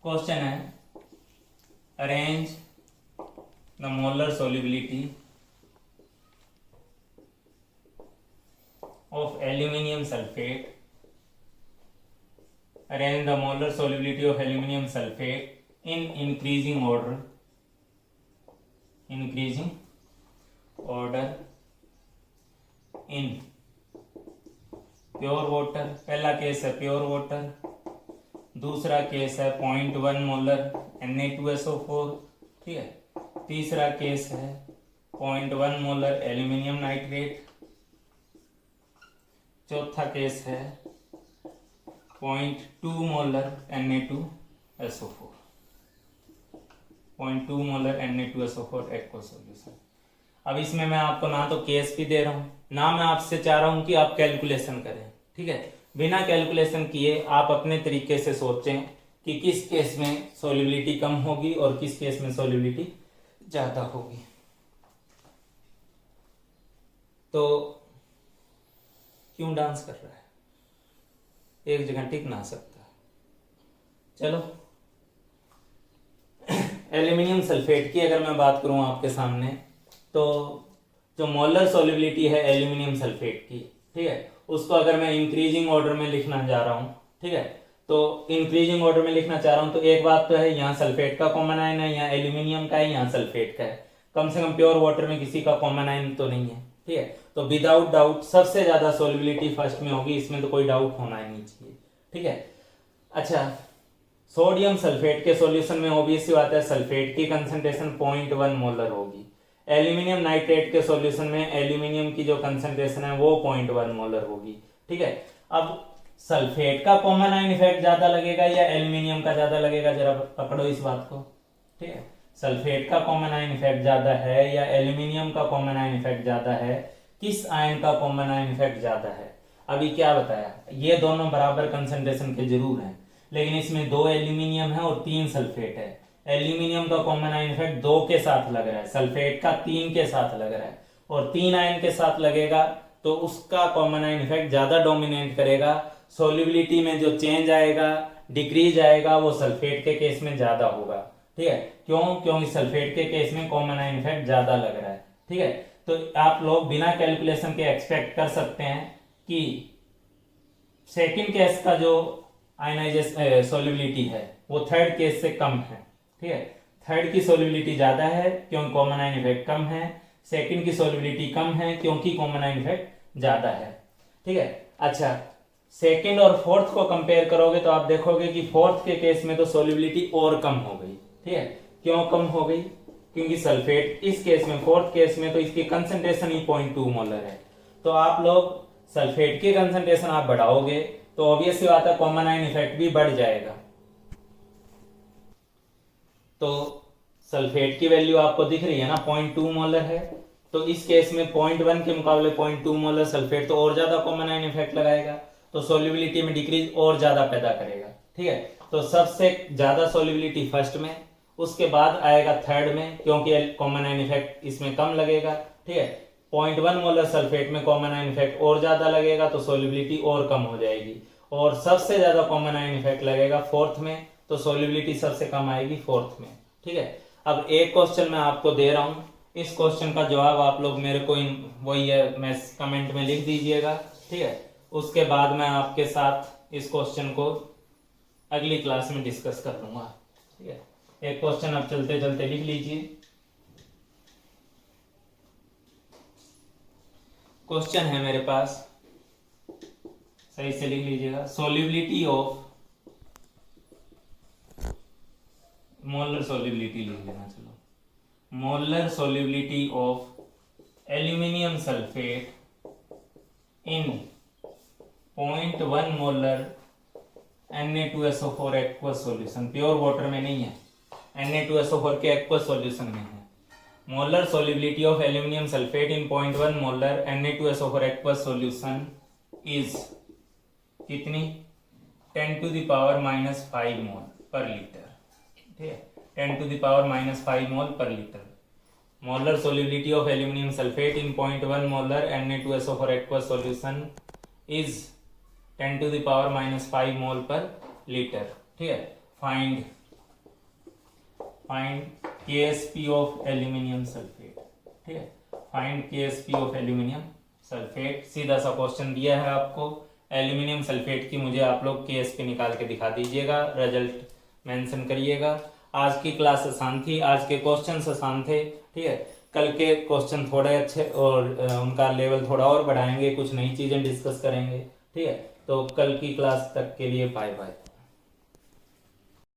क्वेश्चन है arrange the molar solubility of aluminium sulphate, arrange the molar solubility of aluminium sulphate in increasing order in pure water. पहला केस है प्योर वाटर, दूसरा केस है 0.1 मोलर Na2SO4, ठीक है। तीसरा केस है 0.1 मोलर एल्यूमिनियम नाइट्रेट। चौथा केस है 0.2 molar Na2SO4, 0.2 molar Na2SO4 aqua solution. अब इसमें मैं आपको ना तो केस भी दे रहा हूं, ना मैं आपसे चाह रहा हूं कि आप कैलकुलेशन करें, ठीक है। बिना कैलकुलेशन किए आप अपने तरीके से सोचें कि किस केस में सॉल्युबिलिटी कम होगी और किस केस में सॉल्युबिलिटी ज्यादा होगी। तो क्यों डांस कर रहा है, एक जगह टिक ना सकता। चलो, एल्यूमिनियम सल्फेट की अगर मैं बात करूं आपके सामने, तो जो मोलर सॉल्युबिलिटी है एल्यूमिनियम सल्फेट की, ठीक है, उसको अगर मैं इंक्रीजिंग ऑर्डर में लिखना जा रहा हूं, ठीक है, तो इंक्रीजिंग ऑर्डर में लिखना चाह रहा हूं तो एक बात तो है, यहाँ सल्फेट का कॉमन आयन है, यहाँ एल्यूमिनियम का है, यहाँ सल्फेट का है। कम से कम प्योर वाटर में किसी का कॉमन आयन तो नहीं है, ठीक है। तो विदाउट डाउट सबसे ज्यादा सॉल्युबिलिटी फर्स्ट में होगी, इसमें तो कोई डाउट होना ही नहीं चाहिए, ठीक है। अच्छा, सोडियम सल्फेट के सॉल्यूशन में ऑब्वियस सी बात है सल्फेट की कंसंट्रेशन 0.1 मोलर होगी। एल्यूमिनियम नाइट्रेट के सॉल्यूशन में एल्यूमिनियम की जो कंसंट्रेशन है वो 0.1 मोलर होगी, ठीक है। अब सल्फेट का कॉमन आयन इफेक्ट ज्यादा लगेगा या एल्यूमिनियम का ज्यादा लगेगा, जरा पकड़ो इस बात को, ठीक है। सल्फेट का कॉमन आयन इफेक्ट ज्यादा है या एल्यूमिनियम का कॉमन आयन इफेक्ट ज्यादा है, किस आयन का कॉमन आयन इफेक्ट ज्यादा है? अभी क्या बताया, ये दोनों बराबर कंसंट्रेशन के जरूर हैं, लेकिन इसमें 2 एल्यूमिनियम है और 3 सल्फेट है। एल्यूमिनियम का कॉमन आयन इफेक्ट 2 के साथ लग रहा है, सल्फेट का 3 के साथ लग रहा है, और 3 आयन के साथ लगेगा तो उसका कॉमन आयन इफेक्ट ज्यादा डोमिनेट करेगा। सोल्युबिलिटी में जो चेंज आएगा, डिक्रीज आएगा, वो सल्फेट के केस में ज्यादा होगा, ठीक है। क्यों? क्योंकि सल्फेट के केस में कॉमन आयन इफेक्ट ज्यादा लग रहा है, ठीक है। तो आप लोग बिना कैलकुलेशन के एक्सपेक्ट कर सकते हैं कि सेकंड केस का जो आयनाइजेशन सॉल्युबिलिटी है वो थर्ड केस से कम है, ठीक है। थर्ड की सॉल्युबिलिटी ज्यादा है क्योंकि कॉमन आयन इफेक्ट कम है, सेकंड की सॉल्युबिलिटी कम है क्योंकि कॉमन आयन इफेक्ट ज्यादा है, ठीक है। अच्छा, सेकंड और फोर्थ को कंपेयर करोगे तो आप देखोगे कि फोर्थ के केस में तो सॉल्युबिलिटी और कम हो गई, ठीक है। क्यों कम हो गई? क्योंकि सल्फेट इस केस में, फोर्थ केस में तो इसकी कंसंट्रेशन ही 0.2 मोलर है। तो आप लोग सल्फेट की कंसंट्रेशन आप बढ़ाओगे तो ऑब्वियस सी बात है कॉमन आयन इफेक्ट भी बढ़ जाएगा। तो सल्फेट की वैल्यू आपको दिख रही है ना, 0.2 मोलर है, तो इस केस में 0.1 के मुकाबले 0.2 मोलर सल्फेट तो और ज्यादा कॉमन आयन इफेक्ट लगाएगा, तो सॉल्युबिलिटी में डिक्रीज और ज्यादा पैदा करेगा, ठीक है। तो सबसे ज्यादा सॉल्युबिलिटी फर्स्ट में, उसके बाद आएगा थर्ड में, क्योंकि कॉमन आयन इफेक्ट इसमें कम लगेगा, ठीक है। 0.1 मोलर सल्फेट में कॉमन आयन इफेक्ट और ज्यादा लगेगा तो सॉल्युबिलिटी और कम हो जाएगी, और सबसे ज्यादा कॉमन आयन इफेक्ट लगेगा फोर्थ में, तो सॉल्युबिलिटी सबसे कम आएगी फोर्थ में, ठीक है। अब एक क्वेश्चन मैं आपको दे रहा हूं, इस क्वेश्चन का जवाब आप लोग मेरे को वही है मैं कमेंट में लिख दीजिएगा, ठीक है। उसके बाद मैं आपके साथ इस क्वेश्चन को अगली क्लास में डिस्कस कर लूंगा, ठीक है। एक क्वेश्चन आप चलते चलते लिख लीजिए। क्वेश्चन है मेरे पास, सही से लिख लीजिएगा। सॉल्युबिलिटी ऑफ, मोलर सॉल्युबिलिटी लिख लेना, चलो, molar solubility of aluminium sulphate in 0.1 molar Na2SO4 aqueous solution, pure water में नहीं है, Na2SO4 के एक्वस सॉल्यूशन में है। Molar solubility of aluminium sulphate in 0.1 molar Na2SO4 aqueous solution is कितनी? 10⁻⁻5 मोल पर लीटर, ठीक है। 10⁻⁻5 मोल पर litre. Molar solubility of aluminium sulphate in 0.1 molar Na2SO4 aqueous solution is 10⁻⁻5 मोल पर लीटर, ठीक है। Find KSP of aluminium sulphate, ठीक है। Find KSP of aluminium sulphate, सीधा सा क्वेश्चन दिया है आपको। एल्यूमिनियम सल्फेट की मुझे आप लोग KSP निकाल के दिखा दीजिएगा, रिजल्ट मेंशन करिएगा। आज की क्लास आसान थी, आज के क्वेश्चन आसान थे, ठीक है। कल के क्वेश्चन थोड़े अच्छे और उनका लेवल थोड़ा और बढ़ाएंगे, कुछ नई चीजें डिस्कस करेंगे, ठीक है। तो कल की क्लास तक के लिए बाय बाय।